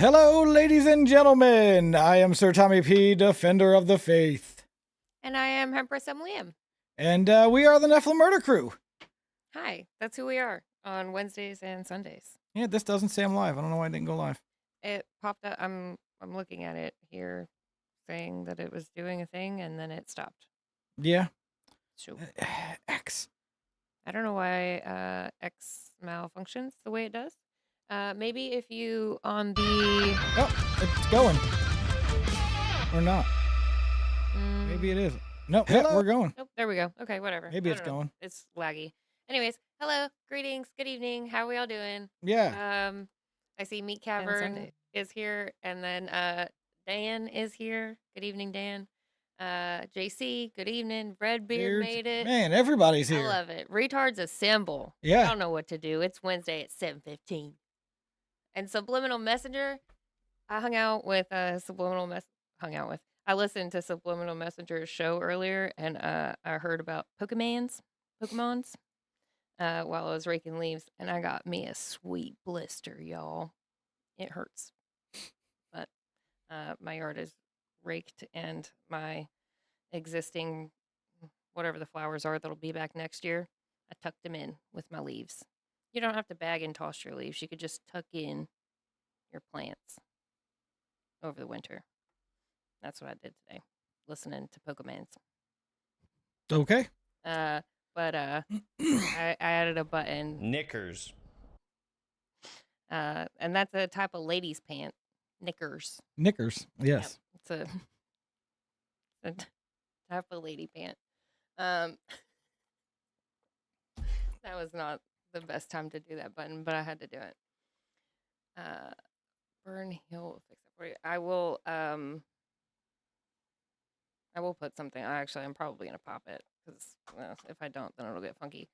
Hello, ladies and gentlemen. I am Sir Tommy P., Defender of the Faith. And I am Empress Emily M. And we are the Nephilim Murder Crew. Hi, that's who we are on Wednesdays and Sundays. Yeah, this doesn't say I'm live. I don't know why it didn't go live. It popped up. I'm looking at it here, saying that it was doing a thing, and then it stopped. Yeah. So X. I don't know why X malfunctions the way it does. Maybe if you on the Oh, it's going. Or not. Maybe it is. No, yeah, we're going. Nope, there we go. Okay, whatever. Maybe it's going. It's laggy. Anyways, hello, greetings, good evening. How we all doing? Yeah. I see Meat Cavern is here, and then Dan is here. Good evening, Dan. JC, good evening. Redbeard made it. Man, everybody's here. I love it. Retard's a symbol. Yeah. I don't know what to do. It's Wednesday at 7:15. And Subliminal Messenger, I hung out with I listened to Subliminal Messenger's show earlier, and I heard about Pokemons while I was raking leaves, and I got me a sweet blister, y'all. It hurts. But my yard is raked, and my existing, whatever the flowers are that'll be back next year, I tucked them in with my leaves. You don't have to bag and toss your leaves. You could just tuck in your plants over the winter. That's what I did today, listening to Pokemons. Okay. But I added a button. Knickers. And that's a type of ladies' pant. Knickers. Knickers, yes. Yep. It's a type of lady pant. That was not the best time to do that button, but I had to do it. Burn Hill, fix it for you. I will put something. I'm probably gonna pop it because if I don't, then it'll get funky.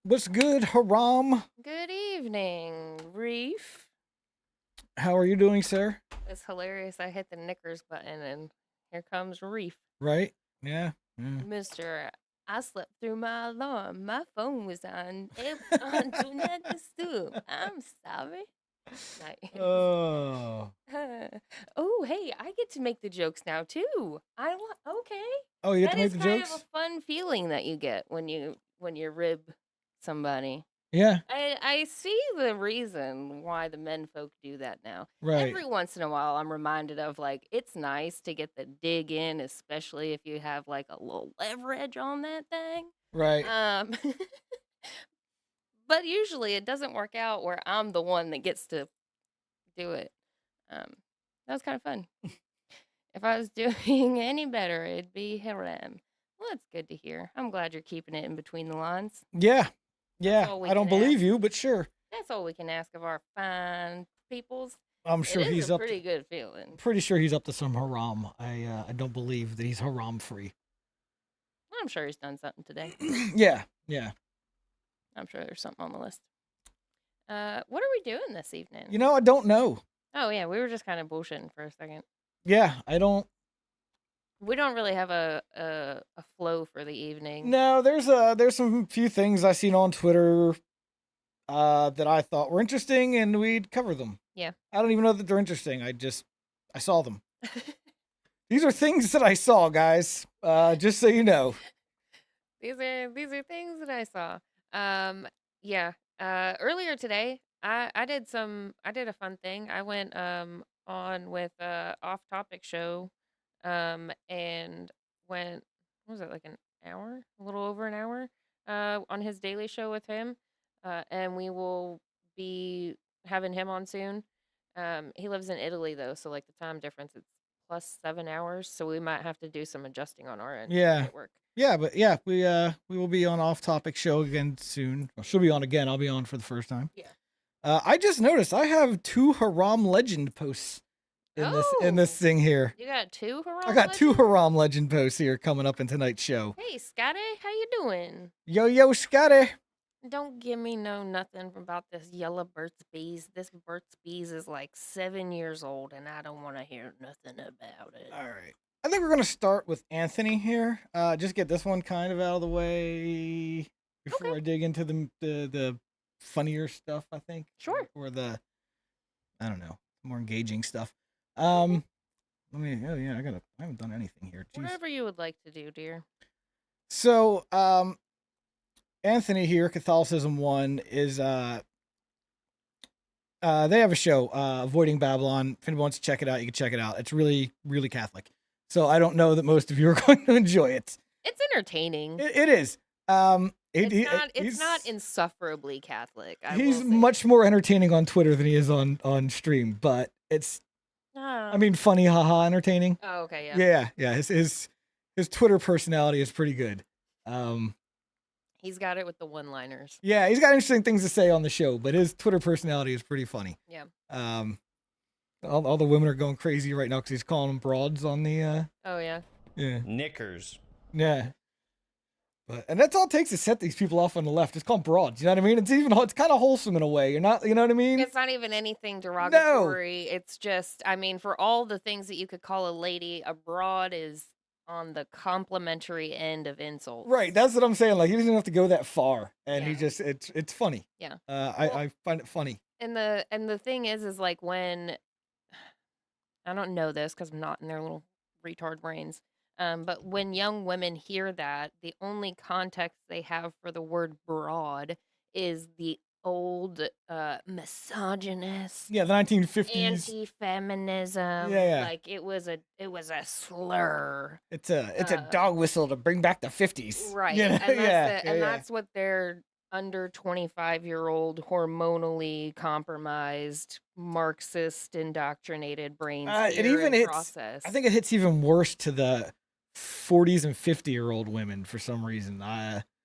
What's good, Haram? Good evening, Reef. How are you doing, sir? It's hilarious. I hit the Knickers button and here comes Reef. Right? Yeah. Mr. I slept through my alarm. My phone was on. It was on Do Not Disturb. I'm sorry. Oh. Oh, hey, I get to make the jokes now too. Okay. Oh, you get to make the jokes? That is kind of a fun feeling that you get when you rib somebody. Yeah. I see the reason why the men folk do that now. Right. Every once in a while, I'm reminded of it's nice to get the dig in, especially if you have a little leverage on that thing. Right. But usually it doesn't work out where I'm the one that gets to do it. That was kind of fun. If I was doing any better, it'd be Hiram. Well, that's good to hear. I'm glad you're keeping it in between the lines. Yeah. Yeah. I don't believe you, but sure. That's all we can ask of our fine peoples. I'm sure he's up. Pretty good feeling. Pretty sure he's up to some haram. I don't believe that he's haram free. I'm sure he's done something today. Yeah. I'm sure there's something on the list. What are we doing this evening? I don't know. Oh yeah, we were just kind of bullshitting for a second. Yeah, I don't. We don't really have a flow for the evening. No, there's some few things I seen on Twitter that I thought were interesting, and we'd cover them. Yeah. I don't even know that they're interesting. I saw them. These are things that I saw, guys. Just so you know. These are things that I saw. Yeah. Earlier today, I did a fun thing. I went on with Off Topic show, and went, what was it, like an hour, a little over an hour, on his daily show with him, and we will be having him on soon. He lives in Italy though, so the time difference, it's plus 7 hours, so we might have to do some adjusting on our end. Yeah. At work. Yeah, but yeah, we will be on Off Topic show again soon. Well, she'll be on again. I'll be on for the first time. Yeah. I just noticed I have 2 Haram Legend posts in this thing here. You got 2 Haram? I got 2 Haram Legend posts here coming up in tonight's show. Hey, Scotty, how you doing? Yo, Scotty. Don't give me nothing about this yellow Burt's Bees. This Burt's Bees is 7 years old, and I don't want to hear nothing about it. All right. I think we're going to start with Anthony here. Just get this one kind of out of the way before I dig into the funnier stuff, I think. Sure. Or the I don't know, more engaging stuff. Mhm. Let me. Oh yeah, I haven't done anything here. Jeez. Whatever you would like to do, dear. So, Anthony here, Catholicism One is they have a show, Avoiding Babylon. If anyone wants to check it out, you can check it out. It's really, really Catholic. So I don't know that most of you are going to enjoy it. It's entertaining. It is. It's not insufferably Catholic, I will He's say. much more entertaining on Twitter than he is on stream, but it's, I mean, funny, haha, entertaining. Oh, okay, yeah. Yeah. His Twitter personality is pretty good. He's got it with the one-liners. Yeah, he's got interesting things to say on the show, but his Twitter personality is pretty funny. Yeah. All the women are going crazy right now because he's calling them broads on the. Oh yeah. Yeah. Knickers. Yeah. And that's all it takes to set these people off on the left. It's called broads. You know what I mean? It's kind of wholesome in a way. You're not, you know what I mean? It's not even anything derogatory. No. It's just, I mean, for all the things that you could call a lady, a broad is on the complimentary end of insults. Right. That's what I'm saying. Like, he doesn't have to go that far. And he just, it's funny. Yeah. I find it funny. And the thing is like when, I don't know this because I'm not in their little retard brains. But when young women hear that, the only context they have for the word broad is the old misogynist, the 1950s anti-feminism. Yeah. Like it was a slur. It's a dog whistle to bring back the 50s. Right. You know? And that's what their under 25-year-old hormonally compromised Marxist indoctrinated brains it even process. I think it hits even worse to the 40s and 50-year-old women for some reason.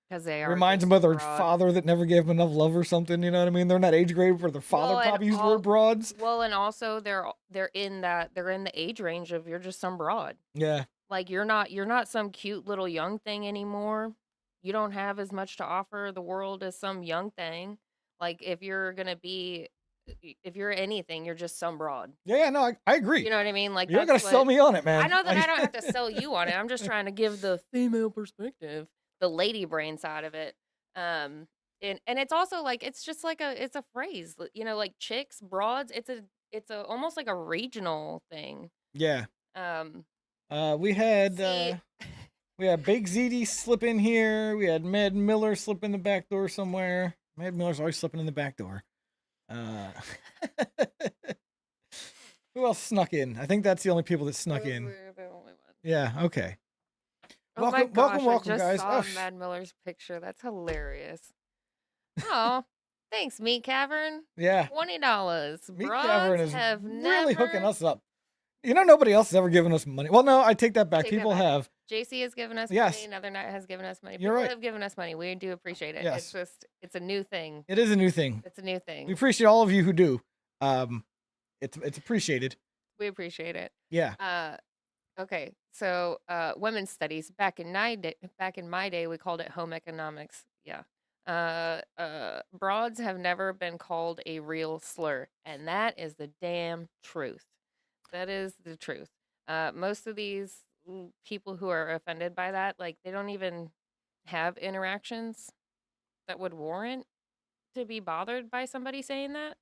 Because they are reminds them of their father that never gave them enough love or something. You know what I mean? They're in that age grade where their father probably used the word broads. Well, and also they're in the age range of you're just some broad. Yeah. Like you're not some cute little young thing anymore. You don't have as much to offer the world as some young thing. Like if you're anything, you're just some broad. Yeah, no, I agree. You know what I mean? Like you're not gonna sell me on it, man. I know that I don't have to sell you on it. I'm just trying to give the female perspective, the lady brain side of it. And it's also like it's just like it's a phrase, you know, like chicks, broads. It's a almost like a regional thing. Yeah. We had Big ZD slip in here. We had Mad Miller slip in the back door somewhere. Mad Miller's always slipping in the back door. Who else snuck in? I think that's the only people that snuck in. We're the only ones. Yeah, okay. Oh my gosh, welcome, I just guys. saw Mad Miller's picture. That's hilarious. Oh, thanks, Meat Cavern. Yeah. $20. Meat Cavern is have really never... hooking us up. You know, nobody else has ever given us money. Well, no, I take that back. People have. JC has given us yes. money. Another Night has given us money. You're People right. have given us money. We do appreciate it. Yes. It's a new thing. It is a new thing. It's a new thing. We appreciate all of you who do. It's appreciated. We appreciate it. Yeah. Okay. So, women's studies back in my day, we called it home economics. Yeah. Broads have never been called a real slur, and that is the damn truth. That is the truth. Most of these people who are offended by that, like they don't even have interactions that would warrant to be bothered by somebody saying that.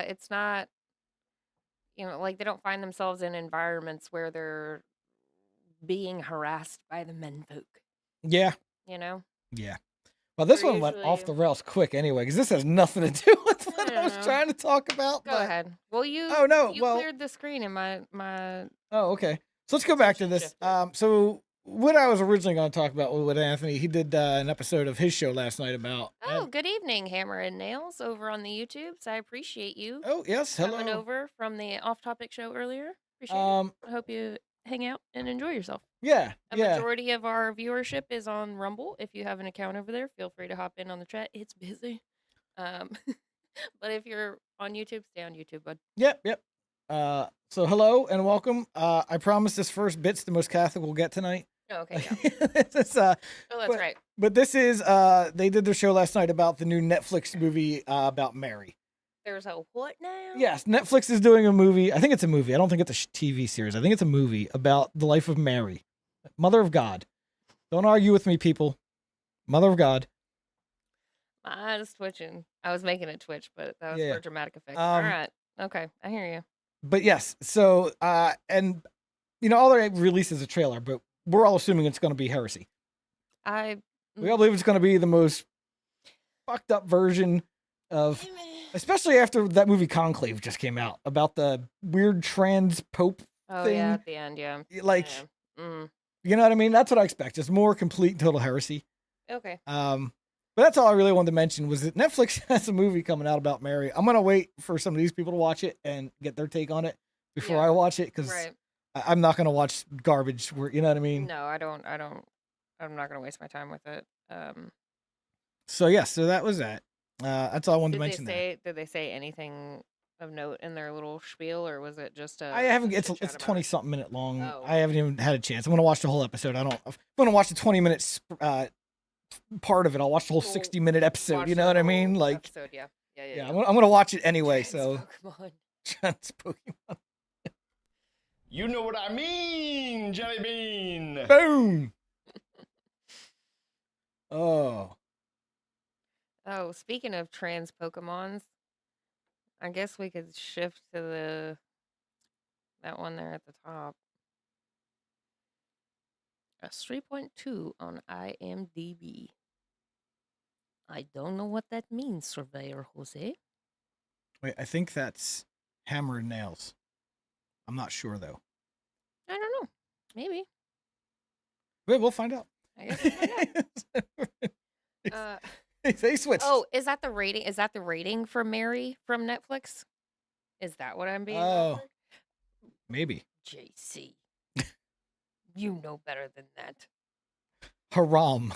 It's not, you know, like they don't find themselves in environments where they're being harassed by the menfolk. Yeah. You know? Yeah. Well, this one went off the rails quick anyway, because this has nothing to do with what I was trying to talk about. Go ahead. Well, you cleared the screen in my. Oh, okay. So let's go back to this. So what I was originally going to talk about with Anthony, he did an episode of his show last night about. Oh, good evening, Hammer and Nails over on the YouTubes. I appreciate you. Oh yes, hello. Coming over from the off-topic show earlier. Appreciate it. I hope you hang out and enjoy yourself. Yeah. A majority of our viewership is on Rumble. If you have an account over there, feel free to hop in on the chat. It's busy. But if you're on YouTube, stay on YouTube, bud. Yep. So hello and welcome. I promise this first bit's the most Catholic we'll get tonight. Oh, okay, yeah. That's right. But this is they did their show last night about the new Netflix movie about Mary. There's a what now? Yes, Netflix is doing a movie. I think it's a movie. I don't think it's a TV series. I think it's a movie about the life of Mary, Mother of God. Don't argue with me, people. Mother of God. My eye is twitching. I was making it twitch, but that was for dramatic effect. All right. Okay, I hear you. But yes, so and all they released is a trailer, but we're all assuming it's going to be Heresy. I We all believe it's going to be the most fucked up version of, especially after that movie Conclave just came out about the weird trans pope thing. Yeah, at the end, yeah. Like, Mm. you know what I mean? That's what I expect. Just more complete and total heresy. Okay. But that's all I really wanted to mention was that Netflix has a movie coming out about Mary. I'm gonna wait for some of these people to watch it and get their take on it before I watch it, because I'm not gonna watch garbage. You know what I mean? No, I don't. I'm not gonna waste my time with it. So yeah, so that was that. That's all I wanted to mention. Did they say anything of note in their little spiel, or was it just I haven't. It's 20-something minute long. I haven't even had a chance. I'm gonna watch the whole episode. I'm gonna watch the 20 minutes part of it. I'll watch the whole 60-minute episode. You know what I mean? Like, episode, yeah. I'm gonna watch it anyway. So Pokemon. Trans Pokemon. You know what I mean, Jelly Bean. Boom. Oh, speaking of trans Pokemons, I guess we could shift to that one there at the top. A 3.2 on IMDb. I don't know what that means, Surveyor Jose. wait, I think that's Hammer and Nails. I'm not sure though. I don't know. Maybe. Wait, we'll find out. I guess we'll find out. They switched. Oh, is that the rating? Is that the rating for Mary from Netflix? Is that what I'm being offered? Maybe. JC. You know better than that. Haram.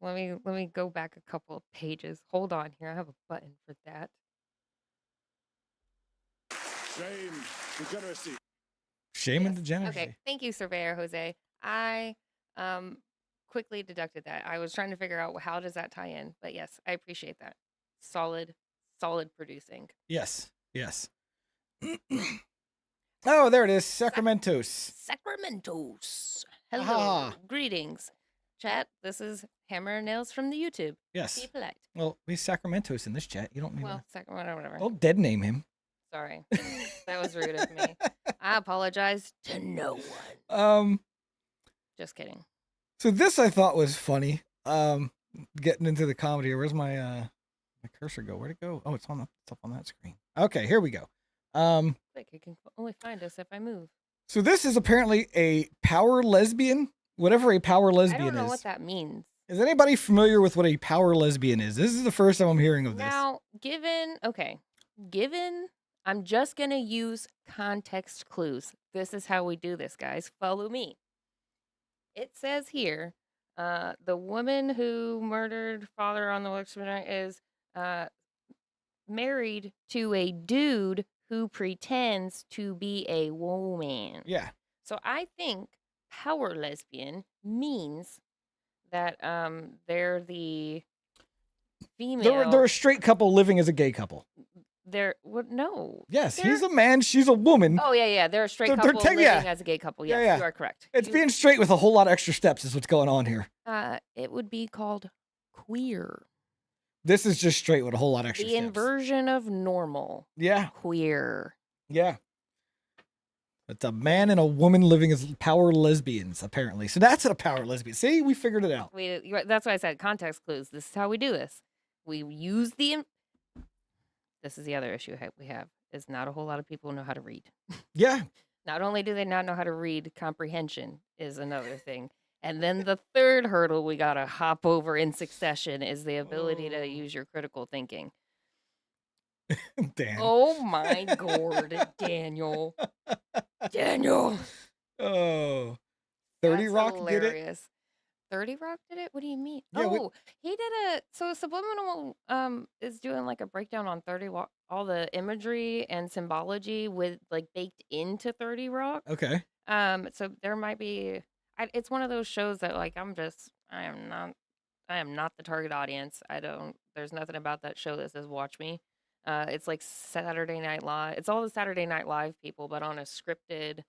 Let me go back a couple of pages. Hold on here. I have a button for that. Shame, degeneracy. Shame and degeneracy. Okay, thank you, Surveyor Jose. I quickly deducted that. I was trying to figure out how does that tie in, but yes, I appreciate that. Solid producing. Yes. Oh, there it is. Sacramentos. Hello. Aha. Greetings. Chat, this is Hammer and Nails from the YouTube. Yes. Be polite. Well, we Sacramentos in this chat. You don't need whatever. Don't dead name him. Sorry. That was rude of me. I apologize to no one. Just kidding. So this I thought was funny. Getting into the comedy. Where's my cursor go? Where'd it go? Oh, it's up on that screen. Okay, here we go. Like you can only find us if I move. So this is apparently a power lesbian. Whatever a power lesbian is. I don't know what that means. Is anybody familiar with what a power lesbian is? This is the first time I'm hearing of this. Now, given I'm just going to use context clues. This is how we do this, guys. Follow me. It says here, the woman who murdered father on the Western is married to a dude who pretends to be a woman. Yeah. So I think power lesbian means that they're the female. They're a straight couple living as a gay couple. No. Yes, he's a man, she's a woman. Oh yeah. They're a straight couple living as a gay couple. Yes, you are correct. It's being straight with a whole lot of extra steps is what's going on here. It would be called queer. This is just straight with a whole lot of extra steps. The inversion of normal. Yeah. Queer. Yeah. It's a man and a woman living as power lesbians, apparently. So that's a power lesbian. See, we figured it out. That's why I said context clues. This is how we do this. We use This is the other issue we have, is not a whole lot of people know how to read. Yeah. Not only do they not know how to read, comprehension is another thing. And then the third hurdle we got to hop over in succession is the ability to use your critical thinking. Dan. Oh my God, Daniel. Oh. 30 That's Rock hilarious. did it? 30 Rock did it? What do you mean? Yeah, he did so Subliminal is doing like a breakdown on 30 Rock, all the imagery and symbology with like baked into 30 Rock. Okay. So there might be it's one of those shows that like I am not the target audience. There's nothing about that show that says watch me. It's like Saturday Night Live. It's all the Saturday Night Live people, but on a scripted.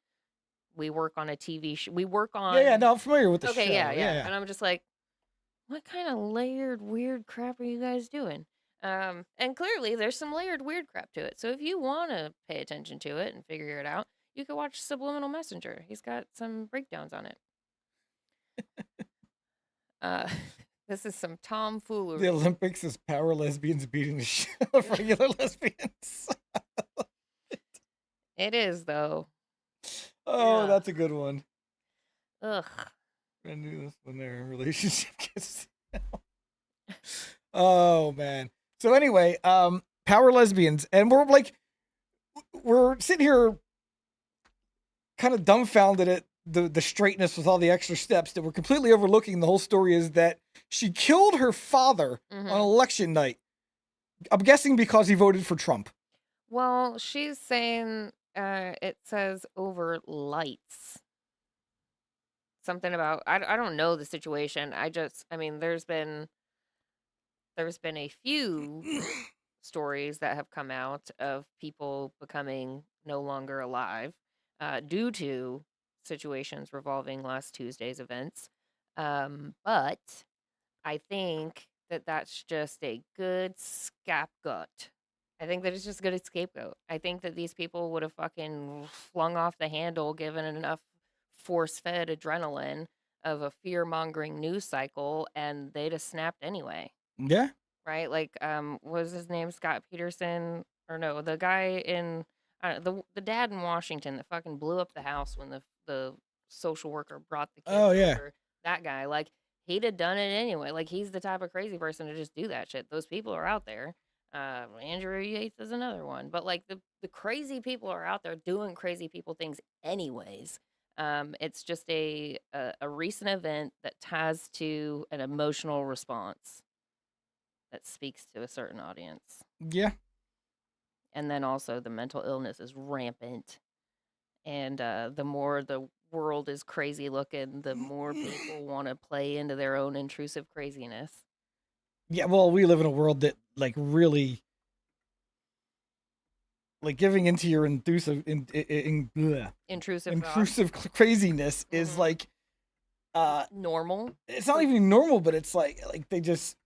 We work on a TV show. We work on. Yeah. No, I'm familiar with the show. Okay, yeah. And I'm just like, what kind of layered, weird crap are you guys doing? And clearly there's some layered weird crap to it. So if you want to pay attention to it and figure it out, you could watch Subliminal Messenger. He's got some breakdowns on it. Uh, this is some tomfoolery. The Olympics is power lesbians beating the shit out of regular lesbians. It is, though. Oh, Yeah. that's a good one. Ugh. I knew this when their relationship gets Oh man. So anyway, power lesbians, and we're sitting here kind of dumbfounded at the straightness with all the extra steps that we're completely overlooking. The whole story is that she killed her father on election night. I'm guessing because he voted for Trump. Well, she's saying it says over lights. Something about I don't know the situation. I mean there's been a few stories that have come out of people becoming no longer alive due to situations revolving last Tuesday's events. But I think that that's just a good scapegoat. I think that it's just a good scapegoat. I think that these people would have fucking flung off the handle given enough force-fed adrenaline of a fear-mongering news cycle, and they'd have snapped anyway. Yeah. Right? Like, what was his name? Scott Peterson? Or no, the guy in the dad in Washington that fucking blew up the house when the social worker brought the kids over. That guy, like, he'd have done it anyway. Like, he's the type of crazy person to just do that shit. Those people are out there. Andrew Yates is another one. But like the crazy people are out there doing crazy people things anyways. It's just a recent event that ties to an emotional response that speaks to a certain audience. Yeah. And then also the mental illness is rampant. And the more the world is crazy looking, the more people want to play into their own intrusive craziness. Yeah, well, we live in a world that like really like giving into your intrusive craziness is like normal. It's not even normal, but it's like they just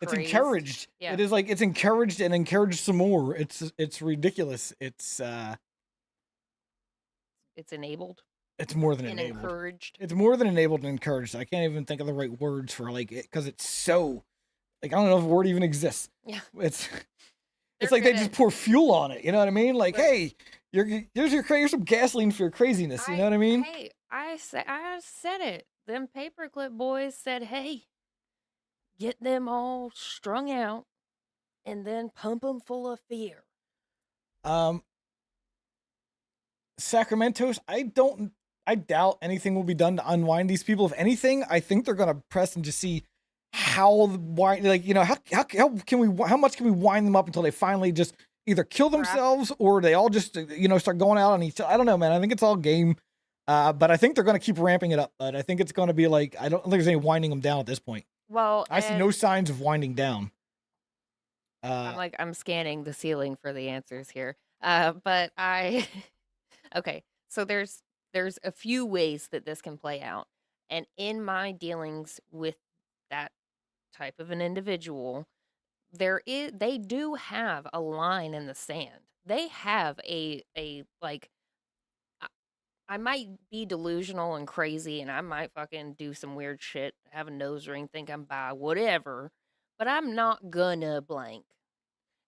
it's encouraged. Yeah. It is like it's encouraged and encouraged some more. It's ridiculous. It's enabled. It's more than enabled. Encouraged. It's more than enabled and encouraged. I can't even think of the right words for like it because it's so like I don't know if the word even exists. Yeah. It's like they just pour fuel on it. You know what I mean? Like, hey, here's some gasoline for your craziness. You know what I mean? Hey, I said it. Them paperclip boys said, hey, get them all strung out and then pump them full of fear. Sacramento's, I doubt anything will be done to unwind these people. If anything, I think they're gonna press and just see how much can we wind them up until they finally just either kill themselves or they all just start going out on each other. I don't know, man. I think it's all game. But I think they're gonna keep ramping it up. But I think it's gonna be like I don't think there's any winding them down at this point. Well, I see no signs of winding down. I'm scanning the ceiling for the answers here. But okay, so there's a few ways that this can play out. And in my dealings with that type of an individual, they do have a line in the sand. They have a like I might be delusional and crazy and I might fucking do some weird shit, have a nose ring, think I'm bi, whatever, but I'm not gonna blank.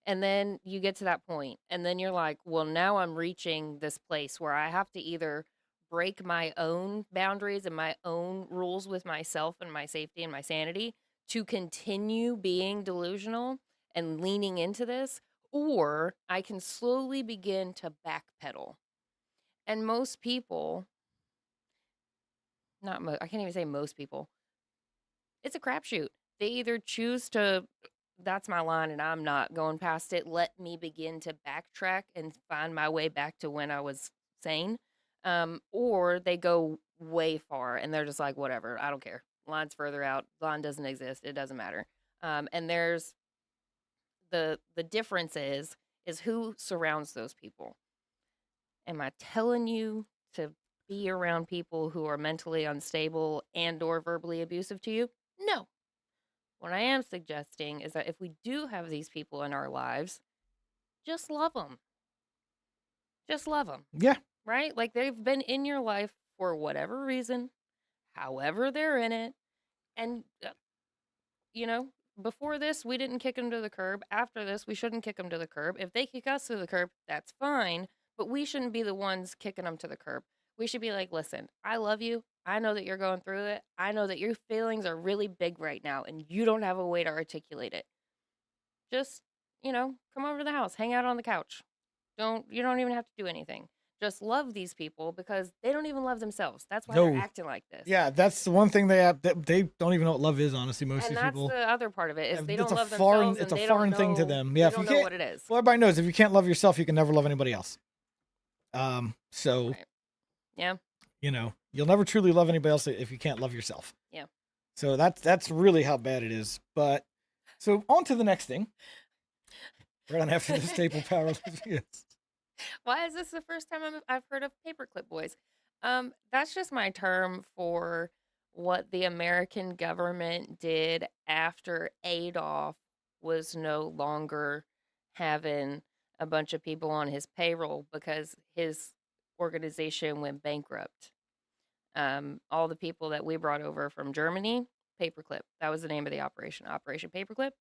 And then you get to that point, and then you're like, well, now I'm reaching this place where I have to either break my own boundaries and my own rules with myself and my safety and my sanity to continue being delusional and leaning into this, or I can slowly begin to backpedal. And most people, I can't even say most people, it's a crapshoot. They either choose to, that's my line and I'm not going past it, let me begin to backtrack and find my way back to when I was sane, or they go way far and they're just like, whatever, I don't care. Line's further out. Line doesn't exist. It doesn't matter. And there's the difference is who surrounds those people. Am I telling you to be around people who are mentally unstable and or verbally abusive to you? No. What I am suggesting is that if we do have these people in our lives, just love them. Just love them. Yeah. Right? Like they've been in your life for whatever reason, however they're in it. And, you know, before this, we didn't kick them to the curb. After this, we shouldn't kick them to the curb. If they kick us to the curb, that's fine. But we shouldn't be the ones kicking them to the curb. We should be like, listen, I love you. I know that you're going through it. I know that your feelings are really big right now and you don't have a way to articulate it. Just, come over to the house, hang out on the couch. You don't even have to do anything. Just love these people because they don't even love themselves. That's why they're acting like this. Yeah, that's the one thing they have. They don't even know what love is, honestly, most of these people. And that's the other part of it, is they don't love foreign, themselves. It's a foreign thing to them. Yeah, if you can't know what it is. Well, everybody knows if you can't love yourself, you can never love anybody else. So, right. Yeah. You'll never truly love anybody else if you can't love yourself. Yeah. So that's really how bad it is. But so on to the next thing. Right on after the staple power. Yes. Why is this the first time I've heard of paperclip boys? That's just my term for what the American government did after Adolf was no longer having a bunch of people on his payroll because his organization went bankrupt. All the people that we brought over from Germany, paperclip. That was the name of the operation, Operation Paperclip.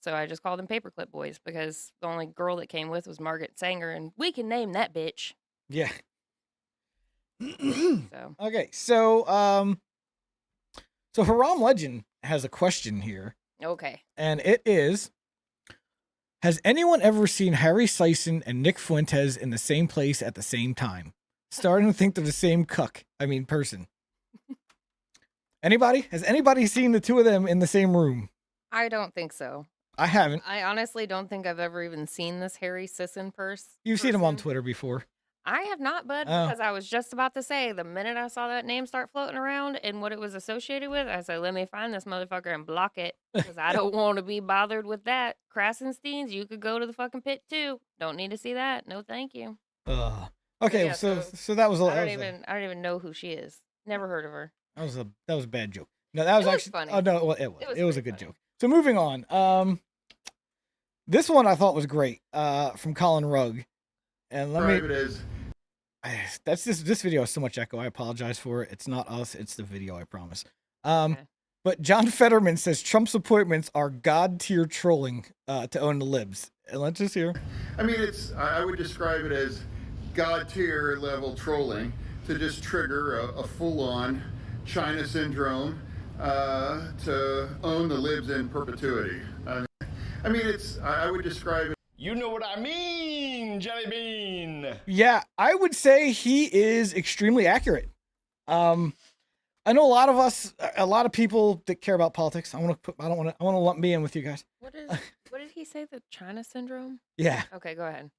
So I just called them Paperclip Boys because the only girl that came with was Margaret Sanger, and we can name that bitch. Yeah. So. Okay, so Haram Legend has a question here. Okay. And it is, has anyone ever seen Harry Sison and Nick Fuentes in the same place at the same time? Starting to think they're the same person. Anybody? Has anybody seen the two of them in the same room? I don't think so. I haven't. I honestly don't think I've ever even seen this Harry Sisson person. You've seen him on Twitter before. I have not, bud, because I was just about to say, the minute I saw that name start floating around and what it was associated with, I said, let me find this motherfucker and block it, because I don't want to be bothered with that. Krasensteins, you could go to the fucking pit too. Don't need to see that. No, thank you. Okay, yeah, so that was. I don't even know who she is. Never heard of her. That was a bad joke. No, that was actually funny. Oh no, well, it was a good joke. So moving on. This one I thought was great. From Colin Rugg, and that's this video has so much echo. I apologize for it. It's not us. It's the video. I promise. Okay. But John Fetterman says Trump's appointments are god tier trolling to own the libs. And let's just hear. I mean, I would describe it as god tier level trolling to just trigger a full on China syndrome to own the libs in perpetuity. I mean, I would describe it. You know what I mean, Jelly Bean. Yeah, I would say he is extremely accurate. I know a lot of people that care about politics. I want to lump me in with you guys. What did he say? The China syndrome? Yeah. Okay, go ahead.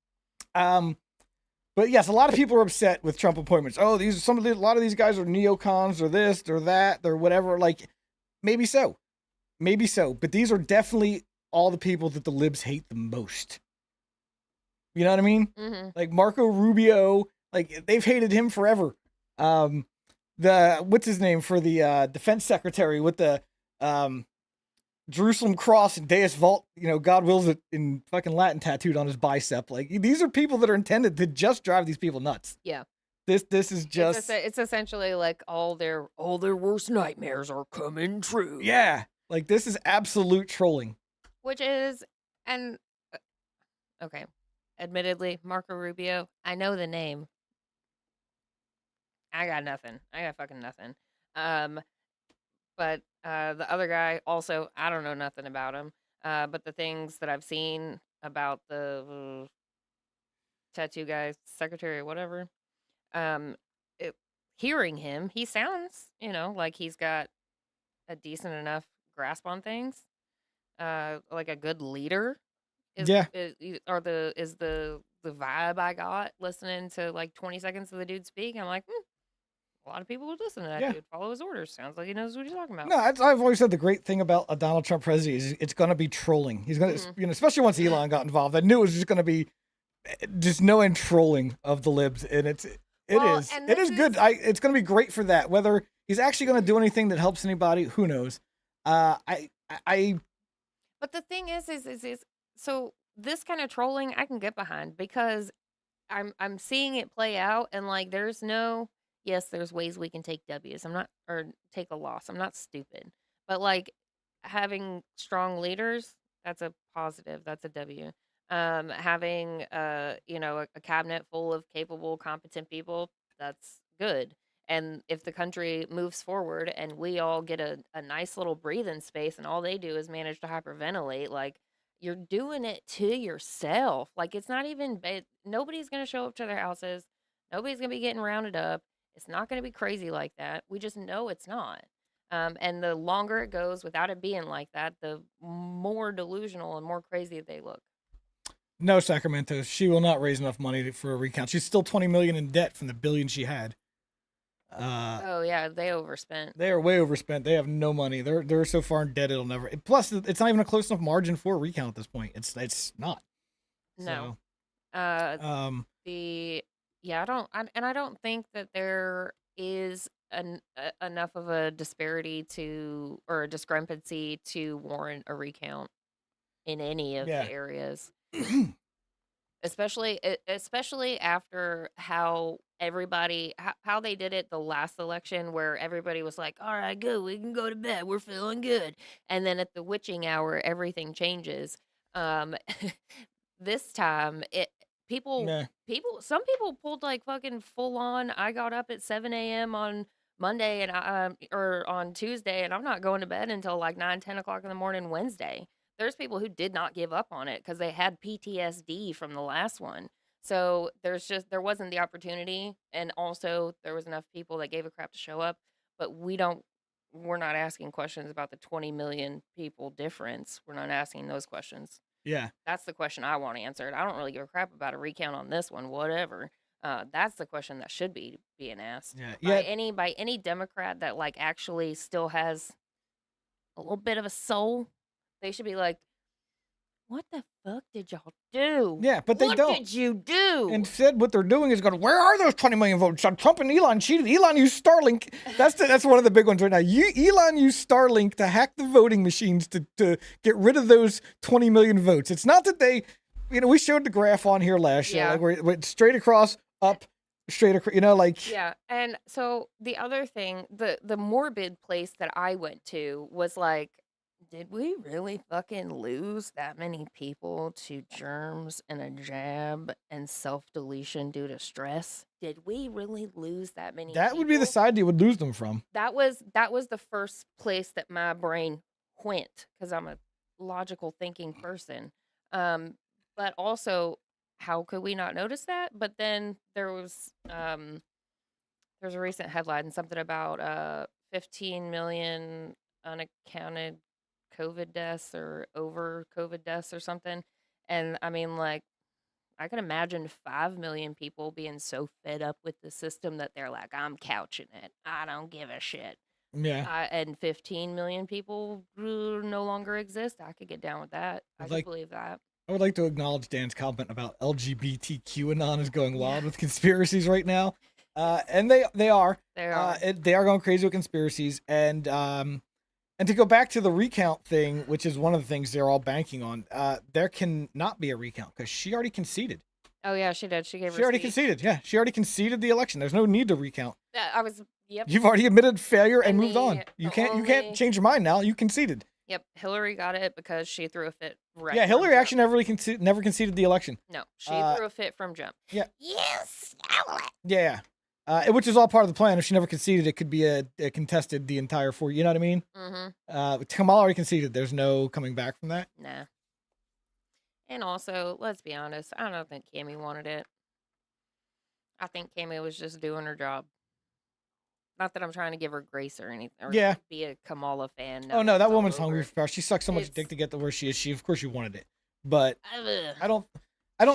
But yes, a lot of people are upset with Trump appointments. Oh, a lot of these guys are neocons or this or that or whatever. Like, maybe so. But these are definitely all the people that the libs hate the most. You know what I mean? Mm-hmm. Like Marco Rubio, like they've hated him forever. What's his name for the defense secretary with the Jerusalem cross and Deus Vult, God wills it in fucking Latin tattooed on his bicep. Like these are people that are intended to just drive these people nuts. Yeah. This is just it's essentially like all their worst nightmares are coming true. Yeah. Like this is absolute trolling. Which is okay. Admittedly, Marco Rubio, I know the name. I got nothing. I got fucking nothing. But the other guy also, I don't know nothing about him. But the things that I've seen about the tattoo guy, secretary, or whatever, hearing him, he sounds, like he's got a decent enough grasp on things. Like a good leader. Is the vibe I got listening to like 20 seconds of the dude speak. I'm like, a lot of people would listen to that dude. Follow his orders. Sounds like he knows what he's talking about. No, I've always said the great thing about a Donald Trump president is it's going to be trolling. He's going to, especially once Elon got involved, I knew it was just going to be just no end trolling of the libs, and it is good. It's going to be great for that. Whether he's actually going to do anything that helps anybody, who knows? I But the thing is so this kind of trolling I can get behind because I'm seeing it play out and like there's ways we can take W's. I'm not or take a loss. I'm not stupid. But like having strong leaders, that's a positive. That's a W. Having a cabinet full of capable, competent people, that's good. And if the country moves forward and we all get a nice little breathing space and all they do is manage to hyperventilate, like you're doing it to yourself. Like it's not even nobody's going to show up to their houses. Nobody's going to be getting rounded up. It's not going to be crazy like that. We just know it's not. And the longer it goes without it being like that, the more delusional and more crazy they look. No, Sacramento. She will not raise enough money for a recount. She's still $20 million in debt from the billion she had. Oh yeah, they overspent. They are way overspent. They have no money. They're so far in debt it'll never. Plus, it's not even a close enough margin for a recount at this point. It's not. No. So, I don't think that there is enough of a disparity or a discrepancy to warrant a recount in any of the areas. especially after how how they did it the last election where everybody was like, all right, good, we can go to bed, we're feeling good, and then at the witching hour everything changes. This time some people pulled like fucking full on, I got up at 7 a.m. on Monday and or on Tuesday and I'm not going to bed until like 9-10 o'clock in the morning Wednesday. There's people who did not give up on it because they had PTSD from the last one. So there wasn't the opportunity, and also there was enough people that gave a crap to show up. But we're not asking questions about the 20 million people difference. We're not asking those questions. Yeah, that's the question I want answered. I don't really give a crap about a recount on this one. Whatever. That's the question that should be being asked. By any Democrat that like actually still has a little bit of a soul. They should be like, what the fuck did y'all do? Yeah, but they don't. What did you do? Instead, what they're doing is going, where are those 20 million votes? Trump and Elon cheated. Elon used Starlink. That's one of the big ones right now. Elon used Starlink to hack the voting machines to get rid of those 20 million votes. It's not that they, we showed the graph on here last year. Like where it went straight across, up, straight across, Yeah, and so the other thing, the morbid place that I went to was like, did we really fucking lose that many people to germs and a jab and self-deletion due to stress? Did we really lose that many That would be the side you would lose them from. That was the first place that my brain went because I'm a logical thinking person. But also, how could we not notice that? But then there's a recent headline, something about 15 million unaccounted COVID deaths or over COVID deaths or something. And I mean, like, I can imagine 5 million people being so fed up with the system that they're like, I'm couching it. I don't give a shit. Yeah. And 15 million people no longer exist. I could get down with that. I could believe that. I would like to acknowledge Dan's comment about LGBTQAnon is going wild with conspiracies right now. And they are. They are going crazy with conspiracies. And to go back to the recount thing, which is one of the things they're all banking on, there can not be a recount because she already conceded. Oh yeah, she did. She already conceded. Yeah, she already conceded the election. There's no need to recount. Yep. You've already admitted failure and moved on. You can't change your mind now. You conceded. Yep, Hillary got it because she threw a fit. Right. Yeah, Hillary actually never conceded the election. No, she threw a fit from jump. Yeah. Yes. Yeah. Which is all part of the plan. If she never conceded, it could be a contested the entire 4. You know what I mean? Mm-hmm. Kamala already conceded. There's no coming back from that. Nah. And also, let's be honest. I don't think Cammie wanted it. I think Cammie was just doing her job. Not that I'm trying to give her grace or anything. Or be a Kamala fan. No, that woman's hungry for power. She sucked so much dick to get to where she is. Of course, she wanted it. But I don't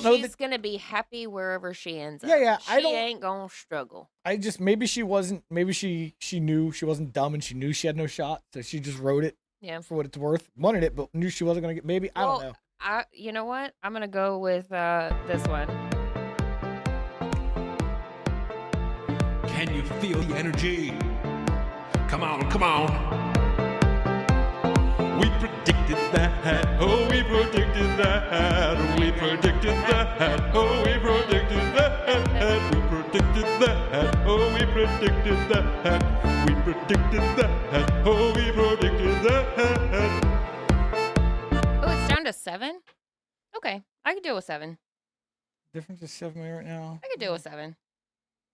know. She's gonna be happy wherever she ends up. Yeah. She ain't gonna struggle. Maybe she wasn't. Maybe she knew she wasn't dumb and she knew she had no shot, so she just wrote it. Yeah. For what it's worth, wanted it, but knew she wasn't gonna get. Maybe I don't know. You know what? I'm gonna go with this one. Can you feel the energy? Come on. We predict predicted that. Oh, we predicted that. We predicted that. Oh, we predicted that. We predicted that. Oh, we predicted that. We predicted that. Oh, we predicted that. Oh, it's down to 7? Okay, I could deal with 7. Difference is 7 million right now. I could deal with 7.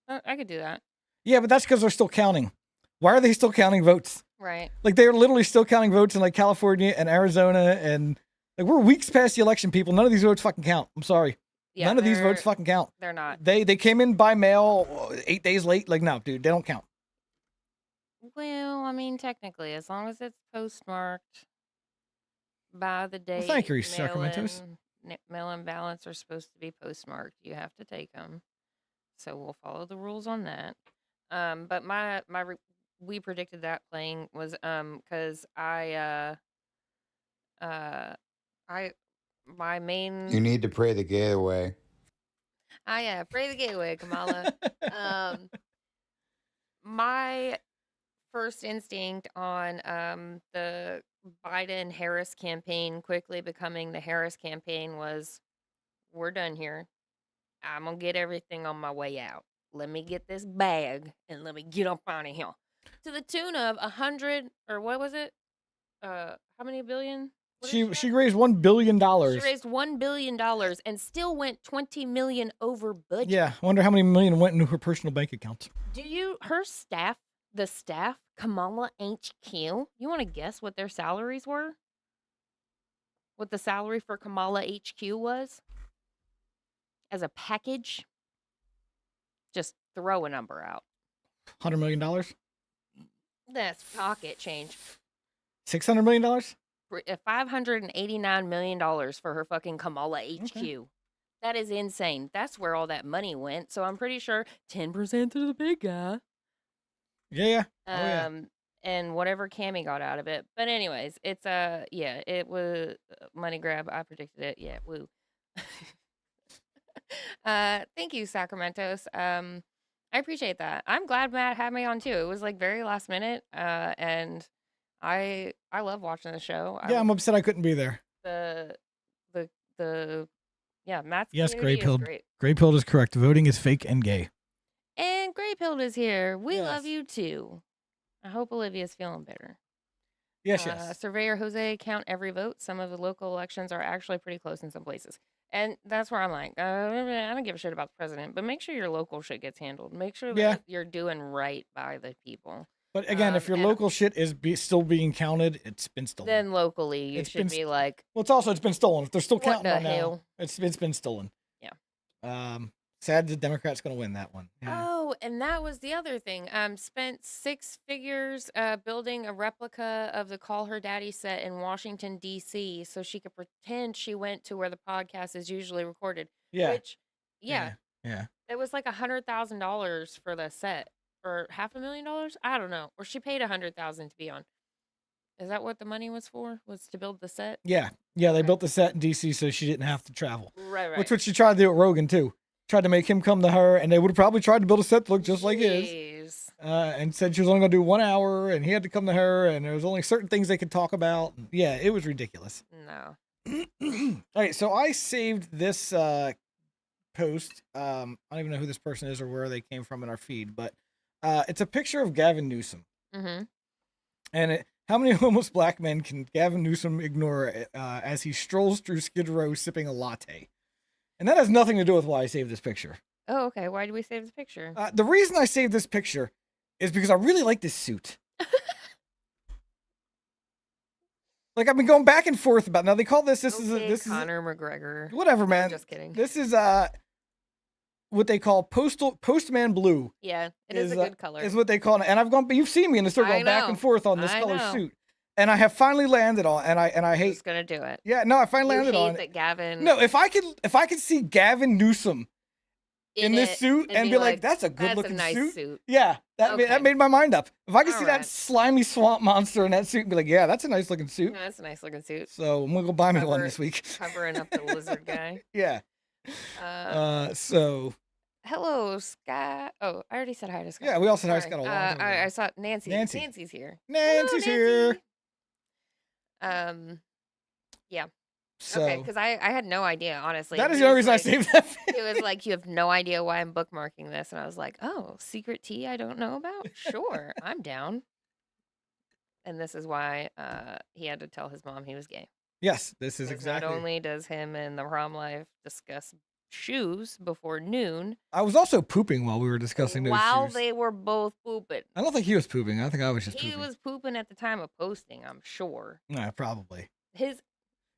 I could do that. Yeah, but that's because they're still counting. Why are they still counting votes? Right. Like, they're literally still counting votes in, like, California and Arizona, and, like, we're weeks past the election, people. None of these votes fucking count. I'm sorry. Yeah, None of these votes fucking count. They're not. They came in by mail 8 days late. Like, no, dude, they don't count. Well, I mean, technically, as long as it's postmarked by the date. Well, thank you, Sacramentos. Mail-in ballots are supposed to be postmarked. You have to take them. So we'll follow the rules on that. But we predicted that playing was because my main. You need to pray the gay away. Pray the gay away, Kamala. My first instinct on the Biden-Harris campaign quickly becoming the Harris campaign was, we're done here. I'm going to get everything on my way out. Let me get this bag and let me get up out of here. To the tune of 100, or what was it? How many billion? She raised $1 billion. She raised $1 billion and still went 20 million over budget. Yeah, I wonder how many million went into her personal bank account. Her staff, the staff, Kamala HQ, you want to guess what their salaries were? What the salary for Kamala HQ was? As a package? Just throw a number out. $100 million? That's pocket change. $600 million? $589 million for her fucking Kamala HQ. Okay. That is insane. That's where all that money went. So I'm pretty sure 10% to the big guy. Yeah. And whatever Cammy got out of it. But anyways, it's it was a money grab. I predicted it. Yeah, woo. Thank you, Sacramentos. I appreciate that. I'm glad Matt had me on too. It was like very last minute. And I love watching the show. I'm upset I couldn't be there. Matt's yes, Gray Pilled. Gray Pilled is correct. Voting is fake and gay. And Gray Pilled is here. We love you too. I hope Olivia's feeling better. Yes. Surveyor Jose, count every vote. Some of the local elections are actually pretty close in some places. And that's where I'm like, I don't give a shit about the president, but make sure your local shit gets handled. Make sure that you're doing right by the people. But again, if your local shit is still being counted, it's been stolen. Then locally, you should be like... Well, it's been stolen. If they're still counting on now, it's been stolen. Yeah. Sad the Democrats going to win that one. Yeah. Oh, and that was the other thing. Spent 6 figures building a replica of the Call Her Daddy set in Washington, D.C. so she could pretend she went to where the podcast is usually recorded. Yeah. Which, yeah. It was like $100,000 for the set. Or $500,000? I don't know. Or she paid $100,000 to be on. Is that what the money was for? Was to build the set? Yeah. They built the set in DC so she didn't have to travel. Right. Which she tried to do with Rogan too. Tried to make him come to her, and they would have probably tried to build a set to look just like his. And said she was only going to do 1 hour, and he had to come to her, and there was only certain things they could talk about. Yeah, it was ridiculous. No. All right, so I saved this post. I don't even know who this person is or where they came from in our feed, but it's a picture of Gavin Newsom. Mm-hmm. And how many homeless black men can Gavin Newsom ignore as he strolls through Skid Row sipping a latte? And that has nothing to do with why I saved this picture. Oh, okay. Why did we save this picture? The reason I saved this picture is because I really like this suit. Like, I've been going back and forth about. Now they call this Conor McGregor. Whatever, man. Just kidding. This is what they call Postman Blue. Yeah, it is a good color. Is what they call it. And I've gone. You've seen me in the store going back and forth on this color suit. And I have finally landed on, and I hate. Just gonna do it. Yeah, no, I finally landed on. That Gavin. No, if I could see Gavin Newsom in this suit and be like, that's a good looking suit. Yeah, that made my mind up. If I could see that slimy swamp monster in that suit and be like, yeah, that's a nice looking suit. Yeah, that's a nice looking suit. So I'm gonna go buy me one this week. Covering up the lizard guy. Yeah. So. Hello, Scott. Oh, I already said hi to Scott. Yeah, we all said hi to Scott a long time ago. I saw Nancy. Nancy's here. Nancy's here. Yeah. So Okay, because I had no idea, honestly. that is He the only was reason I like, saved that. it was like, you have no idea why I'm bookmarking this, and I was like, oh, secret tea I don't know about? Sure, I'm down. And this is why he had to tell his mom he was gay. Yes, this is 'Cause exactly. not only does him and the prom life discuss shoes before noon, I was also pooping while we were discussing those while shoes. they were both pooping. I don't think he was pooping. I think I was just He pooping. was pooping at the time of posting, I'm sure. Nah, probably. His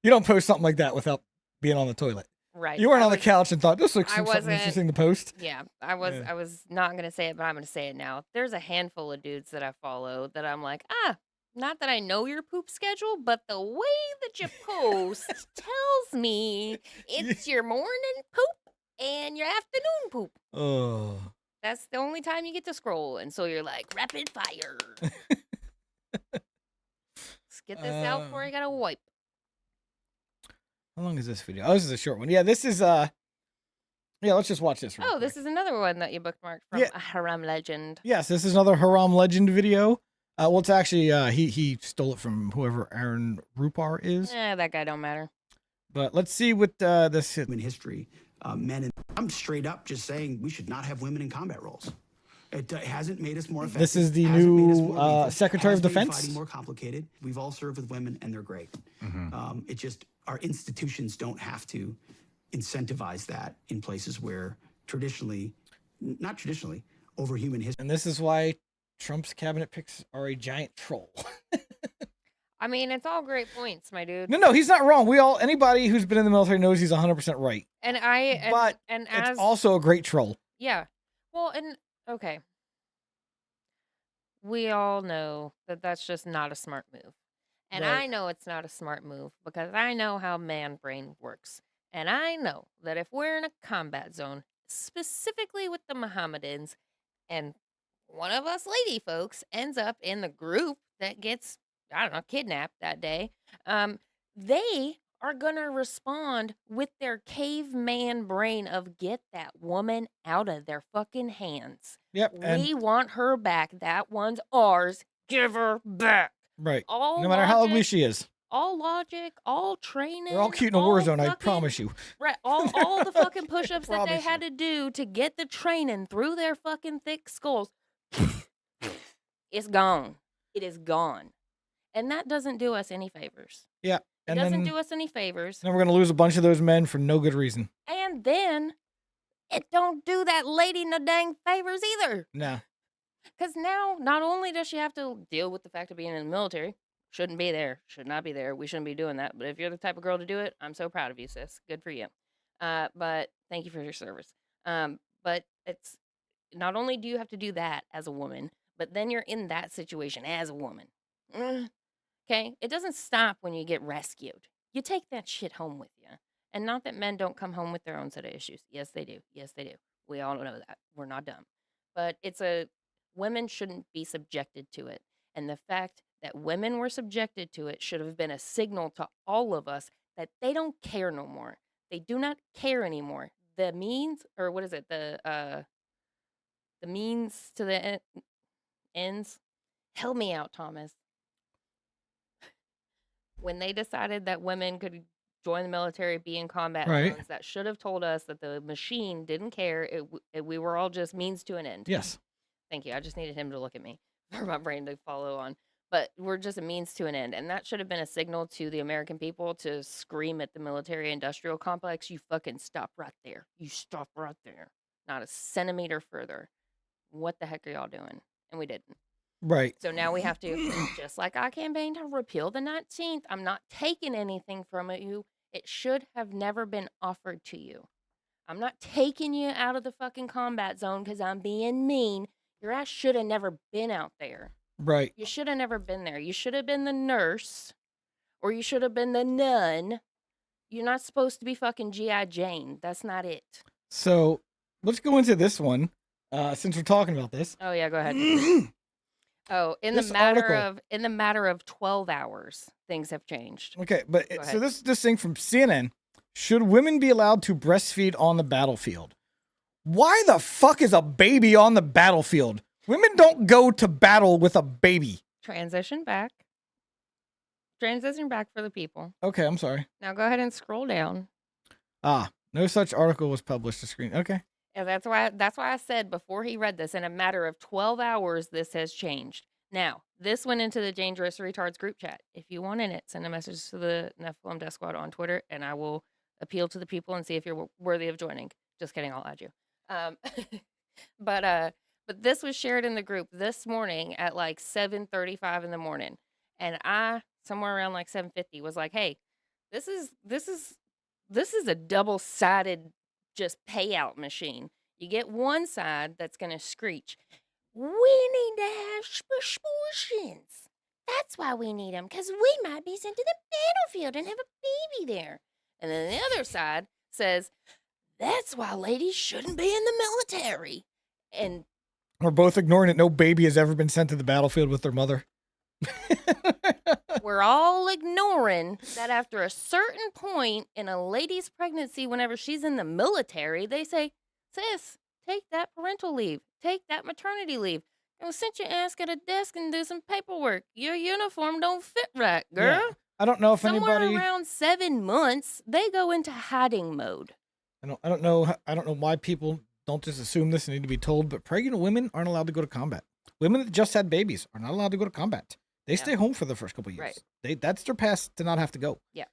You don't post something like that without being on the toilet. right. You weren't I on the was- couch and thought this looks I something wasn't- interesting to post. Yeah, Yeah. I was not gonna say it, but I'm gonna say it now. There's a handful of dudes that I follow that I'm like, not that I know your poop schedule, but the way that you post tells me it's your morning poop and your afternoon poop. Oh. That's the only time you get to scroll, and so you're like, rapid fire. Let's get this out before I gotta wipe. How long is this video? Oh, this is a short one. Yeah, this is yeah, let's just watch this real Oh, quick. this is another one that you bookmarked from Yeah. a Haram Legend. Yes, this is another Haram Legend video. Well, it's actually he stole it from whoever Aaron Rupar is. That guy don't matter. But let's see what this hit. In history, men and I'm straight up just saying we should not have women in combat roles. It hasn't made us more effective. This is the hasn't made us new more lethal, Secretary of hasn't made Defense. fighting more complicated. We've all served with women, and they're great. It just our institutions don't have to incentivize that in places where not traditionally, over human history. And this is why Trump's cabinet picks are a giant troll. I mean, it's all great points, my dude. No, he's not wrong. Anybody who's been in the military knows he's 100% right. But it's also a great troll. Yeah. Well, okay. We all know that that's just not a smart move. And Right. I know it's not a smart move because I know how man brain works. And I know that if we're in a combat zone, specifically with the Mohammedans, and one of us lady folks ends up in the group that gets, I don't know, kidnapped that day, they are going to respond with their caveman brain of get that woman out of their fucking hands. Yep. We want her back. That one's ours. Give her back. Right. All No matter how ugly logic, she is. all logic, all training. They're all cute in a war zone, I fucking- promise you. Right, all the fucking push-ups that they Promise had you. to do to get the training through their fucking thick skulls. It's gone. It is gone. And that doesn't do us any favors. Yeah. It And doesn't then, do us any favors. then we're going to lose a bunch of those men for no good reason. And then it don't do that lady no dang favors either. No. Because now, not only does she have to deal with the fact of being in the military, shouldn't be there, should not be there, we shouldn't be doing that. But if you're the type of girl to do it, I'm so proud of you, sis. Good for you. But thank you for your service. But it's not only do you have to do that as a woman, but then you're in that situation as a woman. Okay? It doesn't stop when you get rescued. You take that shit home with you. And not that men don't come home with their own set of issues. Yes, they do. Yes, they do. We all know that. We're not dumb. But women shouldn't be subjected to it. And the fact that women were subjected to it should have been a signal to all of us that they don't care no more. They do not care anymore. The means, or what is it? The means to the ends. Help me out, Thomas. When they decided that women could join the military, be in combat Right. zones, that should have told us that the machine didn't care. We were all just means to an end. Yes. Thank you. I just needed him to look at me for my brain to follow on. But we're just a means to an end. And that should have been a signal to the American people to scream at the military industrial complex, you fucking stop right there. You stop right there. Not a centimeter further. What the heck are y'all doing? And we didn't. Right. So now we have to, just like I campaigned to repeal the 19th, I'm not taking anything from you. It should have never been offered to you. I'm not taking you out of the fucking combat zone because I'm being mean. Your ass should have never been out there. Right. You should have never been there. You should have been the nurse, or you should have been the nun. You're not supposed to be fucking G.I. Jane. That's not it. So let's go into this one since we're talking about this. Oh yeah, go ahead. Oh, in This the matter of 12 hours, things have changed. Okay, but Go so ahead. this thing from CNN: should women be allowed to breastfeed on the battlefield? Why the fuck is a baby on the battlefield? Women don't go to battle with a baby. Transition back. transition back for the people. Okay, I'm sorry. Now go ahead and scroll down. No such article was published to screen. Okay. And that's why I said before he read this, in a matter of 12 hours, this has changed. Now, this went into the Dangerous Retards group chat. If you want in it, send a message to the Nephilim Death Squad on Twitter, and I will appeal to the people and see if you're worthy of joining. Just kidding, I'll add you. But this was shared in the group this morning at like 7:35 in the morning, and I somewhere around like 7:50 was like, "Hey, this is a double-sided just payout machine. You get one side that's gonna screech, we need to have solutions. That's why we need them, because we might be sent to the battlefield and have a baby there. And then the other side says, that's why ladies shouldn't be in the military. And we're both ignoring it. No baby has ever been sent to the battlefield with their mother. We're all ignoring that after a certain point in a lady's pregnancy, whenever she's in the military, they say, sis, take that parental leave, take that maternity leave. Go sit your ass at a desk and do some paperwork. Your uniform don't fit right, girl. Yeah. I don't know if Somewhere anybody around 7 months, they go into hiding mode. I don't know why people don't just assume this and need to be told, but pregnant women aren't allowed to go to combat. Women that just had babies are not allowed to go to combat. They stay home for the first couple of years. Right. That's their pass to not have to go. Yeah.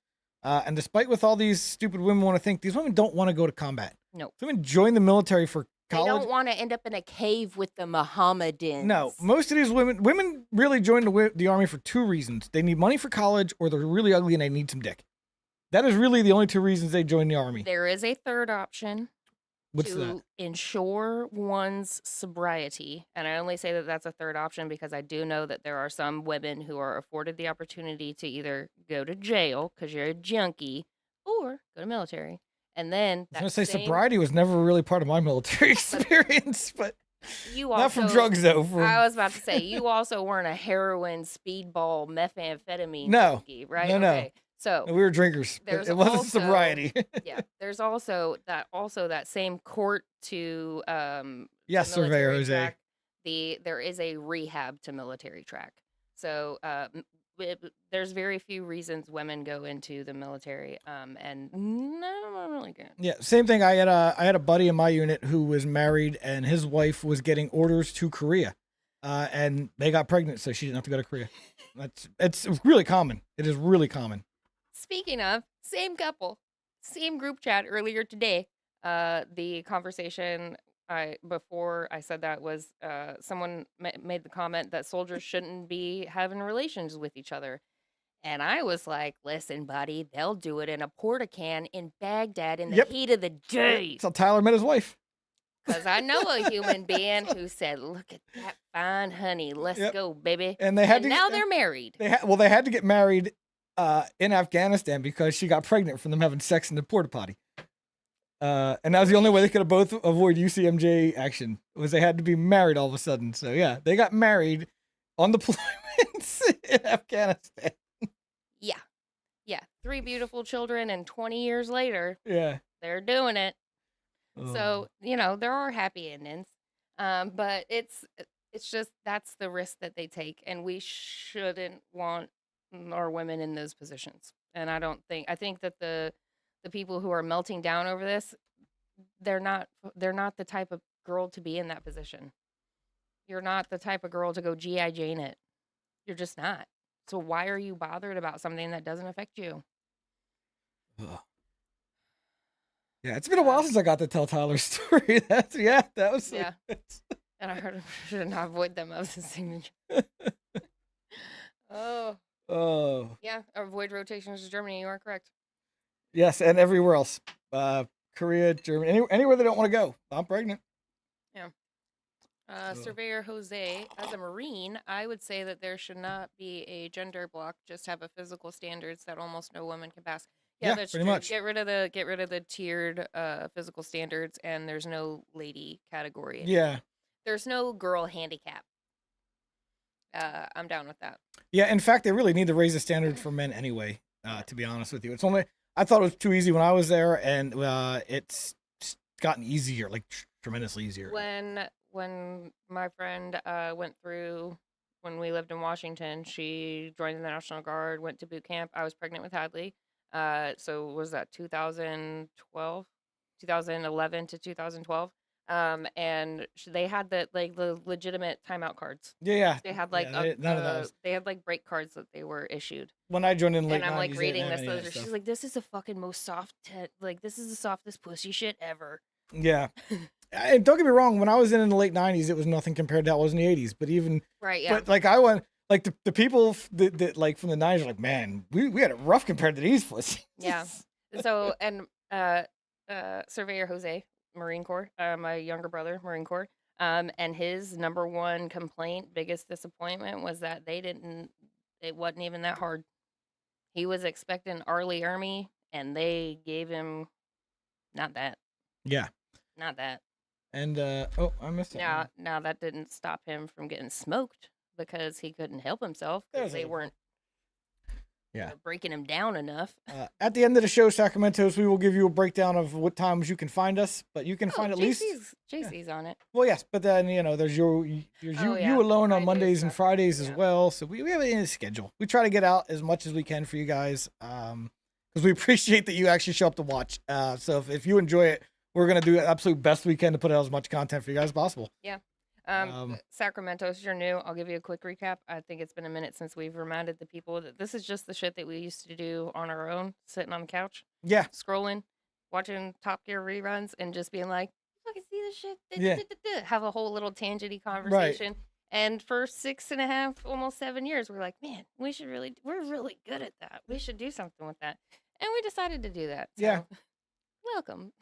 And despite what all these stupid women want to think, these women don't want to go to combat. No. Women join the military for college. They don't want to end up in a cave with the Mohammedans. No, most of these women really join the army for two reasons. They need money for college, or they're really ugly and they need some dick. That is really the only two reasons they join the army. There is a third option. What's to that? ensure one's sobriety. And I only say that that's a third option because I do know that there are some women who are afforded the opportunity to either go to jail because you're a junkie or go to military. And then I was going to say sobriety was never really part of my military experience, but you also, not from drugs though. I was about to say, you also weren't a heroin, speedball, methamphetamine junkie, right? No. Okay. So we were drinkers. It wasn't sobriety. Yeah, there's also that same court to yes, Surveyor Jose. There is a rehab to military track. So there's very few reasons women go into the military, and none of them are really good. Yeah, same thing. I had a buddy in my unit who was married, and his wife was getting orders to Korea, and they got pregnant, so she didn't have to go to Korea. It's really common. It is really common. Speaking of, same couple, same group chat earlier today. The conversation before I said that was someone made the comment that soldiers shouldn't be having relations with each other. And I was like, listen, buddy, they'll do it in a porta-can in Baghdad in the heat of the day. That's how Tyler met his wife. Because I know a human being who said, look at that fine honey. Let's go, baby. And now they're married. They had to get married in Afghanistan because she got pregnant from them having sex in the porta potty. And that was the only way they could have both avoid UCMJ action, was they had to be married all of a sudden. So yeah, they got married on deployments in Afghanistan. Yeah. 3 beautiful children, and 20 years later, they're doing it. So, there are happy endings. But it's just, that's the risk that they take, and we shouldn't want our women in those positions. And I think that the people who are melting down over this, they're not the type of girl to be in that position. You're not the type of girl to go G.I. Jane it. You're just not. So why are you bothered about something that doesn't affect you? Ugh. Yeah, it's been a while since I got to tell Tyler's story. That was yeah. And I heard I should not avoid them of the signature. Oh. Yeah, avoid rotations to Germany. You are correct. Yes, and everywhere else. Korea, Germany, anywhere they don't want to go. I'm pregnant. Yeah. Surveyor Jose, as a Marine, I would say that there should not be a gender block. Just have a physical standards that almost no woman can pass. Yeah, that's pretty true. much. Get rid of the tiered physical standards, and there's no lady category anymore. Yeah. There's no girl handicap. I'm down with that. Yeah, in fact, they really need to raise the standard for men anyway. To be honest with you, I thought it was too easy when I was there, and it's gotten easier, like tremendously easier. When my friend went through when we lived in Washington. She joined the National Guard, went to boot camp. I was pregnant with Hadley. So was that 2012, 2011 to 2012? And they had the legitimate timeout cards. Yeah. They had none of those. They had like break cards that they were issued. When I joined in late and I'm 90s, like they reading didn't have this. any of that She's stuff. like, "This is the fucking most soft, this is the softest pussy shit ever." Yeah. And don't get me wrong, when I was in the late 90s, it was nothing compared to how it was in the 80s. But even, Right, yeah. but like I went, like the people that like from the 90s are like, man, we had it rough compared to these pussies. Yeah. So, and Surveyor Jose, Marine Corps, my younger brother, Marine Corps, and his number one complaint, biggest disappointment was that it wasn't even that hard. He was expecting Arlie Army, and they gave him not that. Yeah. Not that. And oh, I missed it. Now that didn't stop him from getting smoked because he couldn't help himself because they weren't breaking him down enough. At the end of the show, Sacramento's, we will give you a breakdown of what times you can find us, but you can find at least JC's on it. Well, yes, but then there's you alone on Mondays and Fridays as well. So we have it in a schedule. We try to get out as much as we can for you guys, because we appreciate that you actually show up to watch. So if you enjoy it, we're gonna do the absolute best we can to put out as much content for you guys as possible. Yeah. Sacramento, if you're new, I'll give you a quick recap. I think it's been a minute since we've reminded the people that this is just the shit that we used to do on our own, sitting on the couch. Yeah. Scrolling, watching Top Gear reruns, and just being like, you fucking see this shit? Yeah. Have a whole little tangenty conversation. Right. And for 6.5, almost 7 years, we're like, man, we're really good at that. We should do something with that. And we decided to do that. So, yeah. Welcome.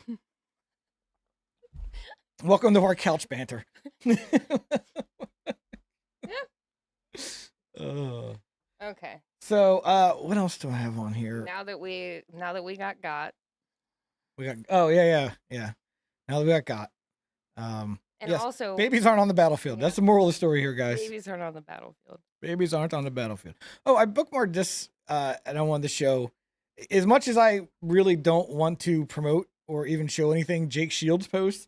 Welcome to our couch banter. Yeah. Okay. So, what else do I have on here? Now that we got. Oh yeah. Now that we got. And yes, also, babies aren't on the battlefield. Yeah. That's the moral of the story here, guys. Babies aren't on the battlefield. Babies aren't on the battlefield. Oh, I bookmarked this, and I wanted to show. As much as I really don't want to promote or even show anything, Jake Shields post.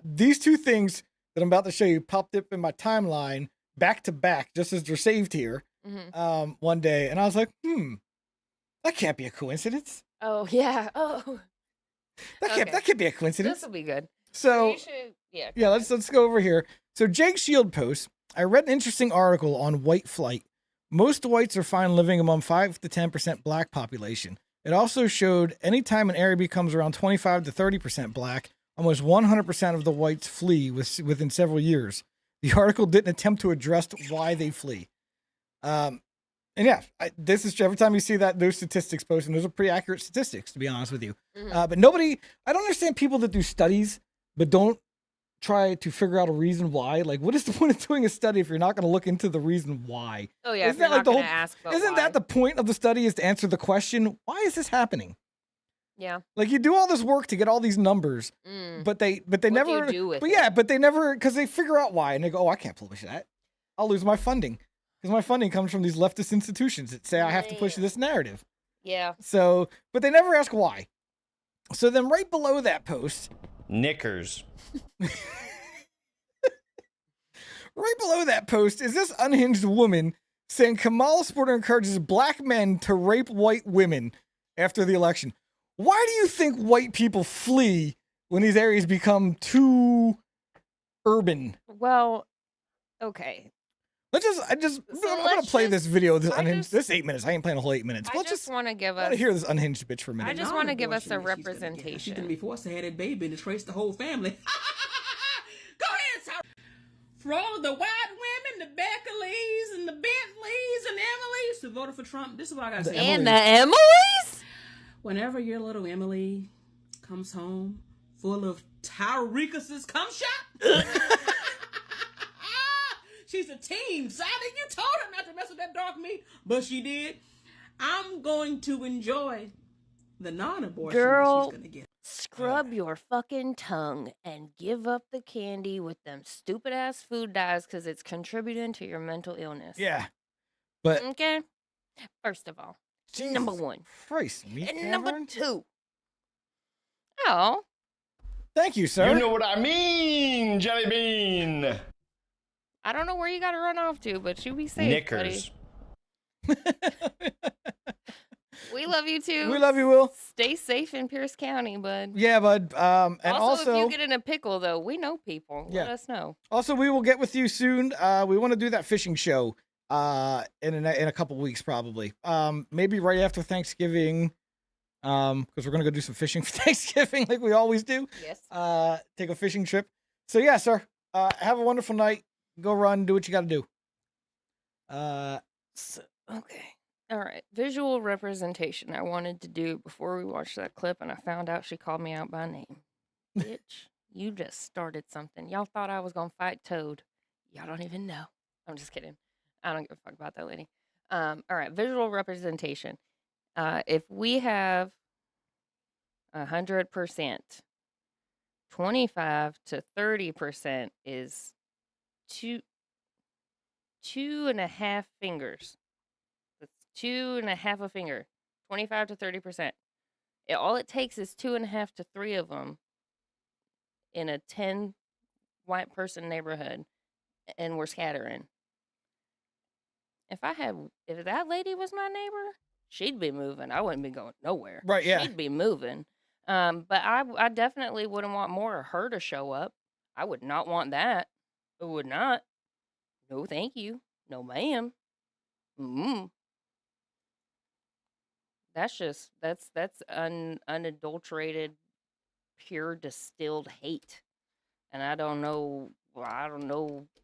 These two things that I'm about to show you popped up in my timeline back to back, just as they're saved here, one day. And I was like, that can't be a coincidence. Oh, yeah. Oh, that can't be a coincidence. This will be good. So, let's go over here. So Jake Shield posts, I read an interesting article on white flight. Most whites are fine living among 5 to 10% black population. It also showed anytime an area becomes around 25 to 30% black, almost 100% of the whites flee within several years. The article didn't attempt to address why they flee. And yeah, this is every time you see those statistics posted, those are pretty accurate statistics, to be honest with you. But I don't understand people that do studies, but don't try to figure out a reason why. Like, what is the point of doing a study if you're not going to look into the reason why? Oh yeah, isn't that like the whole? Isn't that the point of the study? Is to answer the question, why is this happening? Yeah. Like you do all this work to get all these numbers, but they never. But they never, because they figure out why and they go, oh, I can't publish that. I'll lose my funding because my funding comes from these leftist institutions that say I have to push this narrative. Yeah. So, but they never ask why. So then, right below that post, knickers. Right below that post is this unhinged woman saying Kamala Porter encourages black men to rape white women after the election. Why do you think white people flee when these areas become too urban? Well, okay. I'm gonna play this video. This 8 minutes. I ain't playing a whole 8 minutes. I just want to give us. Hear this unhinged bitch for a minute. I just want to give us a representation. She's gonna be forced to have that baby and trace the whole family. Go ahead, Sarah. For all of the white women, the Beckleys and the Bentleys and Emilys who voted for Trump, this is what I gotta say. And the Emilys? Whenever your little Emily comes home full of Tyreek's cum shot, she's a teen. Sadly, you told her not to mess with that dark meat, but she did. I'm going to enjoy the non-abortion that she's gonna get. Scrub your fucking tongue and give up the candy with them stupid ass food dyes because it's contributing to your mental illness. Yeah. But okay. First of all, Jesus number one. Christ, meat and cavern? number two. Oh. Thank you, sir. You know what I mean, Jelly Bean. I don't know where you got to run off to, but you be safe, Knickers. buddy. We love you too. We love you, Will. Stay safe in Pierce County, bud. Yeah, bud. And also, if you get in a pickle, though, we know people. Yeah. Let us know. Also, we will get with you soon. We want to do that fishing show in a couple weeks, probably. Maybe right after Thanksgiving, because we're gonna go do some fishing for Thanksgiving, like we always do. Yes. Take a fishing trip. So yeah, sir. Have a wonderful night. Go run. Do what you got to do. Okay. All right. Visual representation I wanted to do before we watched that clip, and I found out she called me out by name. Bitch, you just started something. Y'all thought I was going to fight Toad. Y'all don't even know. I'm just kidding. I don't give a fuck about that lady. All right. Visual representation. If we have 100%, 25 to 30% is 2.5 fingers. That's 2.5 a finger. 25 to 30%. All it takes is 2.5 to 3 of them in a 10 white person neighborhood, and we're scattering. If that lady was my neighbor, she'd be moving. I wouldn't be going nowhere. Right, yeah. She'd be moving. But I definitely wouldn't want more of her to show up. I would not want that. I would not. No, thank you. No, ma'am. That's unadulterated, pure distilled hate. And I don't know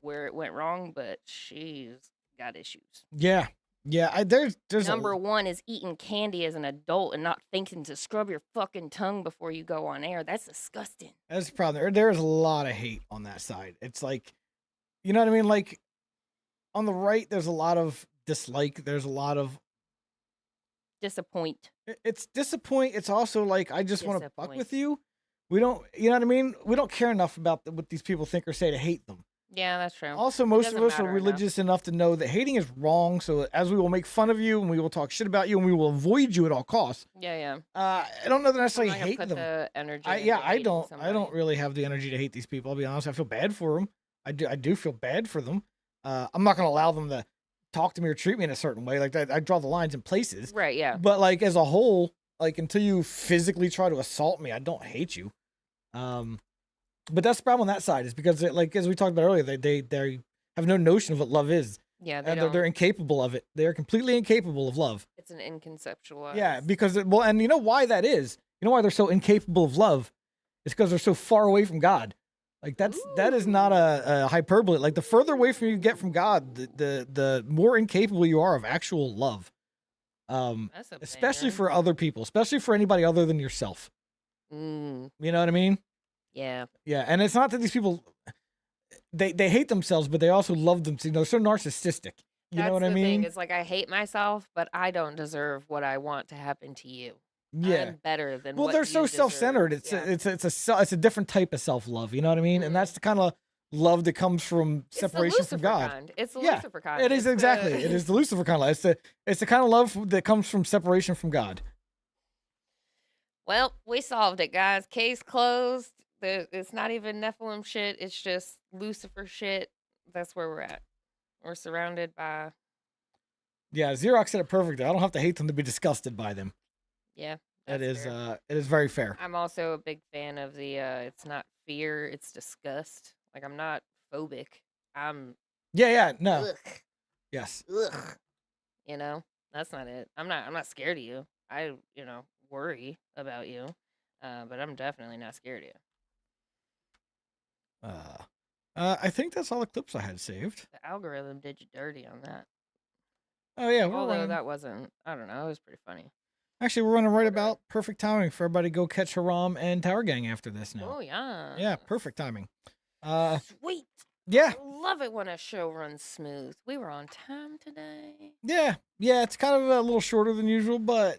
where it went wrong, but she's got issues. Yeah. Yeah, there's Number one is eating candy as an adult and not thinking to scrub your fucking tongue before you go on air. That's disgusting. That's the problem. There's a lot of hate on that side. It's like, you know what I mean? Like, on the right, there's a lot of dislike. There's a lot of disappoint. It's disappoint. It's also like, I just want to fuck with you. We don't, you know what I mean? We don't care enough about what these people think or say to hate them. Yeah, that's true. Also, most of us are religious enough to know that hating is wrong. So as we will make fun of you and we will talk shit about you and we will avoid you at all costs. Yeah. I don't know that I necessarily hate them. The energy I don't really have the energy to hate these people. I'll be honest. I feel bad for them. I do feel bad for them. I'm not going to allow them to talk to me or treat me in a certain way like that. I draw the lines in places. Right. Yeah. But like as a whole, like until you physically try to assault me, I don't hate you. But that's the problem on that side is because like as we talked about earlier, they have no notion of what love is. Yeah, they're incapable of it. They are completely incapable of love. It's an inconceptual. Yeah, because and you know why that is? You know why they're so incapable of love? It's because they're so far away from God. Like that is not a hyperbole. Like the further away from you get from God, the more incapable you are of actual love. Especially for other people, especially for anybody other than yourself. You know what I mean? Yeah. Yeah, and it's not that these people they hate themselves, but they also love them. You know, they're so narcissistic. You know what I mean? Thing. It's like I hate myself, but I don't deserve what I want to happen to you. Yeah, I'm better than. Well, they're so self-centered. It's a different type of self-love. You know what I mean? And that's the kind of love that comes from separation from God. Kind. It's the Lucifer kind. It is exactly. It is the Lucifer kind of love. It's the kind of love that comes from separation from God. Well, we solved it, guys. Case closed. It's not even Nephilim shit. It's just Lucifer shit. That's where we're at. We're surrounded by. Yeah, Xerox said it perfectly. I don't have to hate them to be disgusted by them. Yeah, it is very fair. I'm also a big fan of the it's not fear, it's disgust. Like I'm not phobic. I'm no. Ugh. Yes. Ugh. You know, that's not it. I'm not scared of you. I worry about you. But I'm definitely not scared of you. I think that's all the clips I had saved. The algorithm did you dirty on that. Oh yeah, although that wasn't. I don't know. It was pretty funny. Actually, we're running right about perfect timing for everybody to go catch Haram and Tower Gang after this now. Oh, yeah. Yeah, perfect timing. Sweet. Yeah. I love it when a show runs smooth. We were on time today. Yeah. It's kind of a little shorter than usual, but...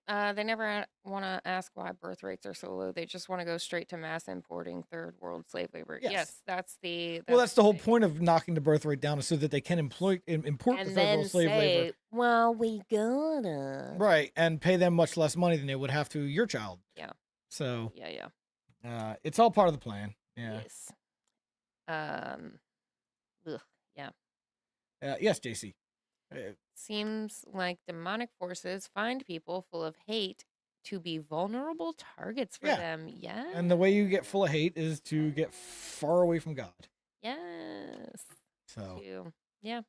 they never want to ask why birth rates are so low. They just want to go straight to mass importing third world slave labor. Yes, that's the whole point of knocking the birth rate down is so that they can import the third world slave labor. Well, we gotta. Right, and pay them much less money than they would have to your child. Yeah. So. Yeah. It's all part of the plan. Yeah. Yes. Ugh, yeah. Yes, JC. Seems like demonic forces find people full of hate to be vulnerable targets for them. Yeah. And the way you get full of hate is to get far away from God. Yes. So. Yeah.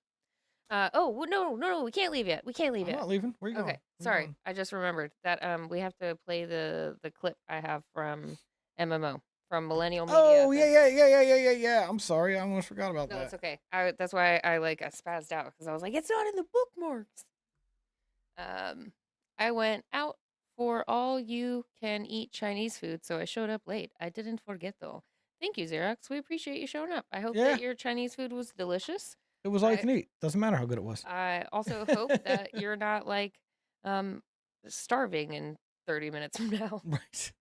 Oh no, we can't leave yet. We can't leave I'm yet. not leaving. Where you going? Okay, sorry. I just remembered that we have to play the clip I have from MMO from Millennial Media. Oh yeah. I'm sorry, I almost forgot about that. No, it's okay. That's why I spazzed out because I was like, it's not in the bookmarks. I went out for all you can eat Chinese food, so I showed up late. I didn't forget though. Thank you, Xerox. We appreciate you showing up. I hope that your Chinese food was delicious. It was all you can eat. Doesn't matter how good it was. I also hope that you're not starving in 30 minutes from now. Right.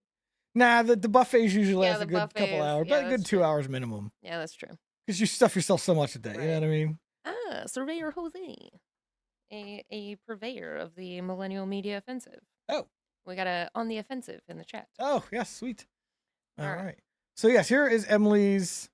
Nah, the buffets usually last a good couple buffets, hours, but a good 2 hours minimum. Yeah, that's true. Because you stuff yourself so much a day. You know what I mean? Surveyor Jose, a purveyor of the Millennial Media Offensive. Oh. We got a on the offensive in the chat. Oh, yes, sweet. All right. So yes, here is Emily's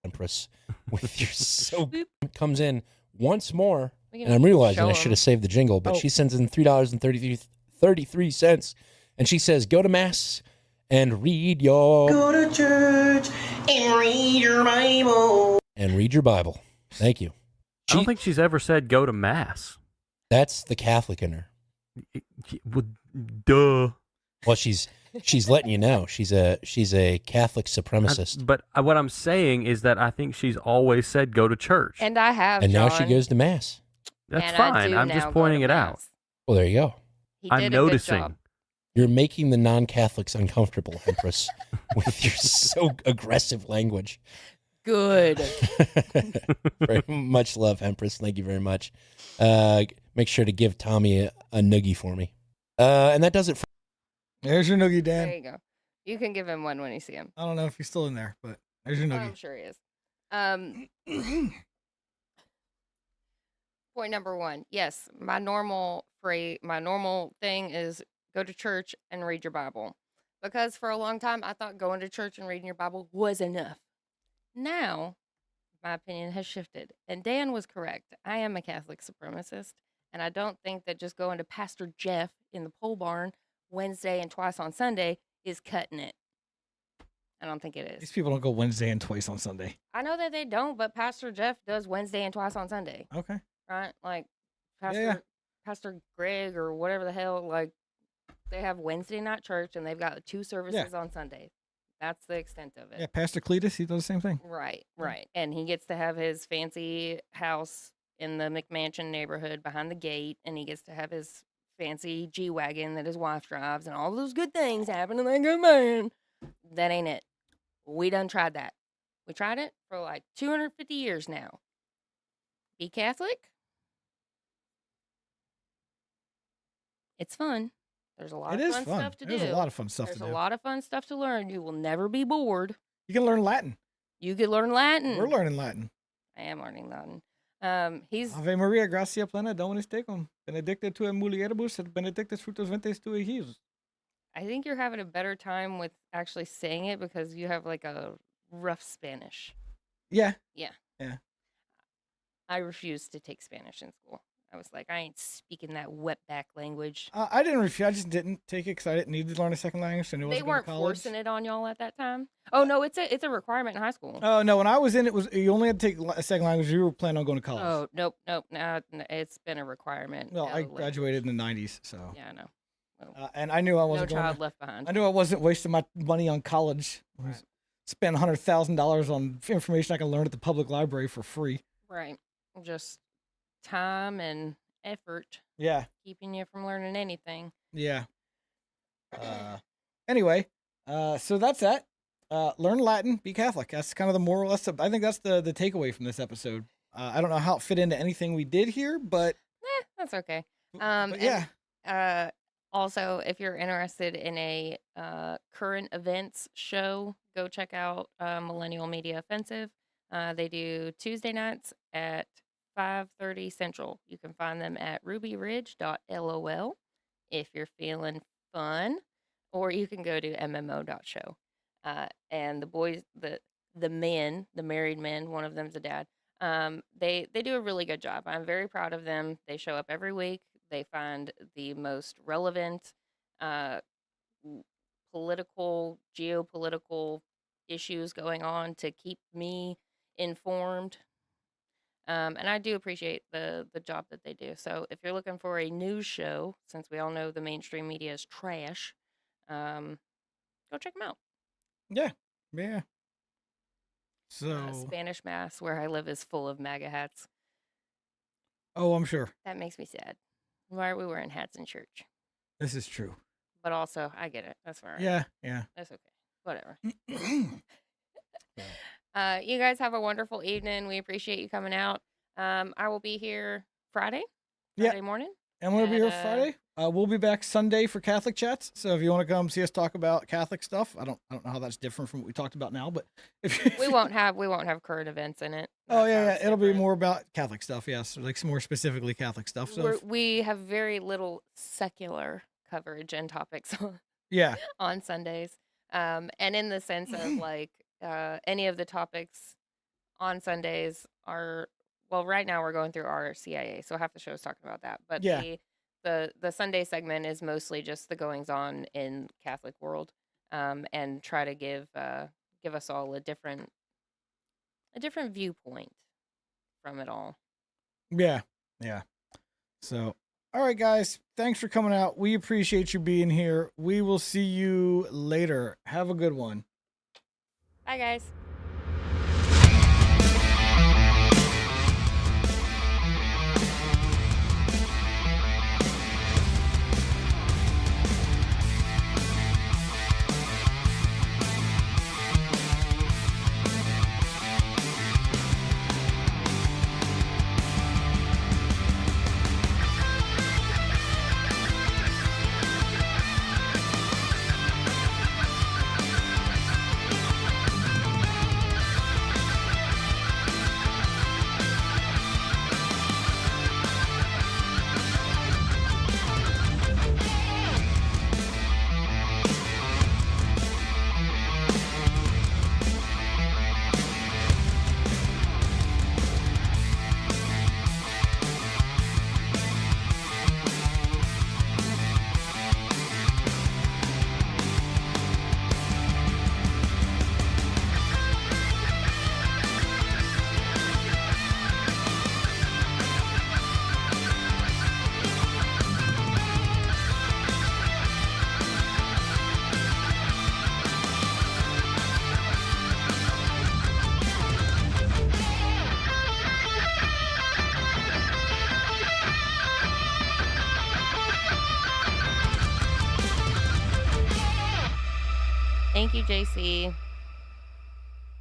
Empress with your so comes in once more, and I'm realizing I should have saved the jingle, but she sends in $3.33, and she says, "Go to mass and read your go to church and read your Bible." And read your Bible. Thank you. I don't think she's ever said go to mass. That's the Catholic in her. Duh. Well, she's letting you know she's a Catholic supremacist. But what I'm saying is that I think she's always said go to church. And I have, and now John. she goes to mass. That's fine. I'm just pointing it out. Well, there you go. I'm noticing. You're making the non-Catholics uncomfortable, Empress, with your so aggressive language. Good. Very much love, Empress. Thank you very much. Make sure to give Tommy a noogie for me. And that does it for... There's your noogie, Dan. There you go. You can give him one when you see him. I don't know if he's still in there, but there's your noogie. I'm sure he is. Point number 1. Yes, my normal thing is go to church and read your Bible. Because for a long time, I thought going to church and reading your Bible was enough. Now, my opinion has shifted. And Dan was correct. I am a Catholic supremacist. And I don't think that just going to Pastor Jeff in the pole barn Wednesday and twice on Sunday is cutting it. I don't think it is. These people don't go Wednesday and twice on Sunday. I know that they don't, but Pastor Jeff does Wednesday and twice on Sunday. Okay. Right? Like Pastor Greg or whatever the hell, like they have Wednesday night church and they've got 2 services on Sunday. That's the extent of it. Yeah, Pastor Cletus, he does the same thing. Right. And he gets to have his fancy house in the McMansion neighborhood behind the gate, and he gets to have his fancy G-Wagon that his wife drives, and all those good things happen to that good man. That ain't it. We done tried that. We tried it for like 250 years now. Be Catholic. It's fun. There's a lot of fun stuff to do. There's a lot of fun stuff to do. There's a lot of fun stuff to learn. You will never be bored. You can learn Latin. You can learn Latin. We're learning Latin. I am learning Latin. He's Ave Maria, gracia plena, Dominus tecum, benedicta tu in mulieribus, et benedictus fructus ventris tui, Jesus. I think you're having a better time with actually saying it because you have like a rough Spanish. Yeah. Yeah. Yeah. I refused to take Spanish in school. I was like, I ain't speaking that wetback language. I didn't refuse. I just didn't take it because I didn't need to learn a second language. And they weren't forcing it on y'all at that time. Oh no, it's a requirement in high school. Oh no, when I was in, it was you only had to take a second language. You were planning on going to college. Oh nope. No, it's been a requirement. Well, I graduated in the '90s, so yeah, I know. Well, and I knew I wasn't. No child left behind. I knew I wasn't wasting my money on college. Right. Spend $100,000 on information I can learn at the public library for free. Right, just time and effort. Yeah. Keeping you from learning anything. Yeah. Anyway, so that's that. Learn Latin, be Catholic. That's kind of the moral. I think that's the takeaway from this episode. I don't know how it fit into anything we did here, but that's okay. But yeah. Also, if you're interested in a current events show, go check out Millennial Media Offensive. They do Tuesday nights at 5:30 Central. You can find them at rubyridge.lol if you're feeling fun, or you can go to mmo.show. And the boys, the men, the married men, one of them's a dad, They do a really good job. I'm very proud of them. They show up every week. They find the most relevant political, geopolitical issues going on to keep me informed. And I do appreciate the job that they do. So if you're looking for a news show, since we all know the mainstream media is trash, go check them out. Yeah. Yeah. So Spanish Mass, where I live, is full of MAGA hats. Oh, I'm sure. That makes me sad. Why are we wearing hats in church? This is true. But also, I get it. That's all right. Yeah, yeah. That's okay. Whatever. You guys have a wonderful evening. We appreciate you coming out. I will be here Friday morning. And we'll be here Friday. We'll be back Sunday for Catholic Chats. So if you want to come see us talk about Catholic stuff, I don't know how that's different from what we talked about now, but if we won't have current events in it. Oh yeah, it'll be more about Catholic stuff. Yes, like more specifically Catholic stuff. So we have very little secular coverage and topics on Sundays. And in the sense of like any of the topics on Sundays are, well, right now we're going through our CIA, so half the show is talking about that. But the Sunday segment is mostly just the goings on in Catholic world, and try to give us all a different viewpoint from it all. Yeah. So, all right, guys, thanks for coming out. We appreciate you being here. We will see you later. Have a good one. Bye, guys. Thank you, JC.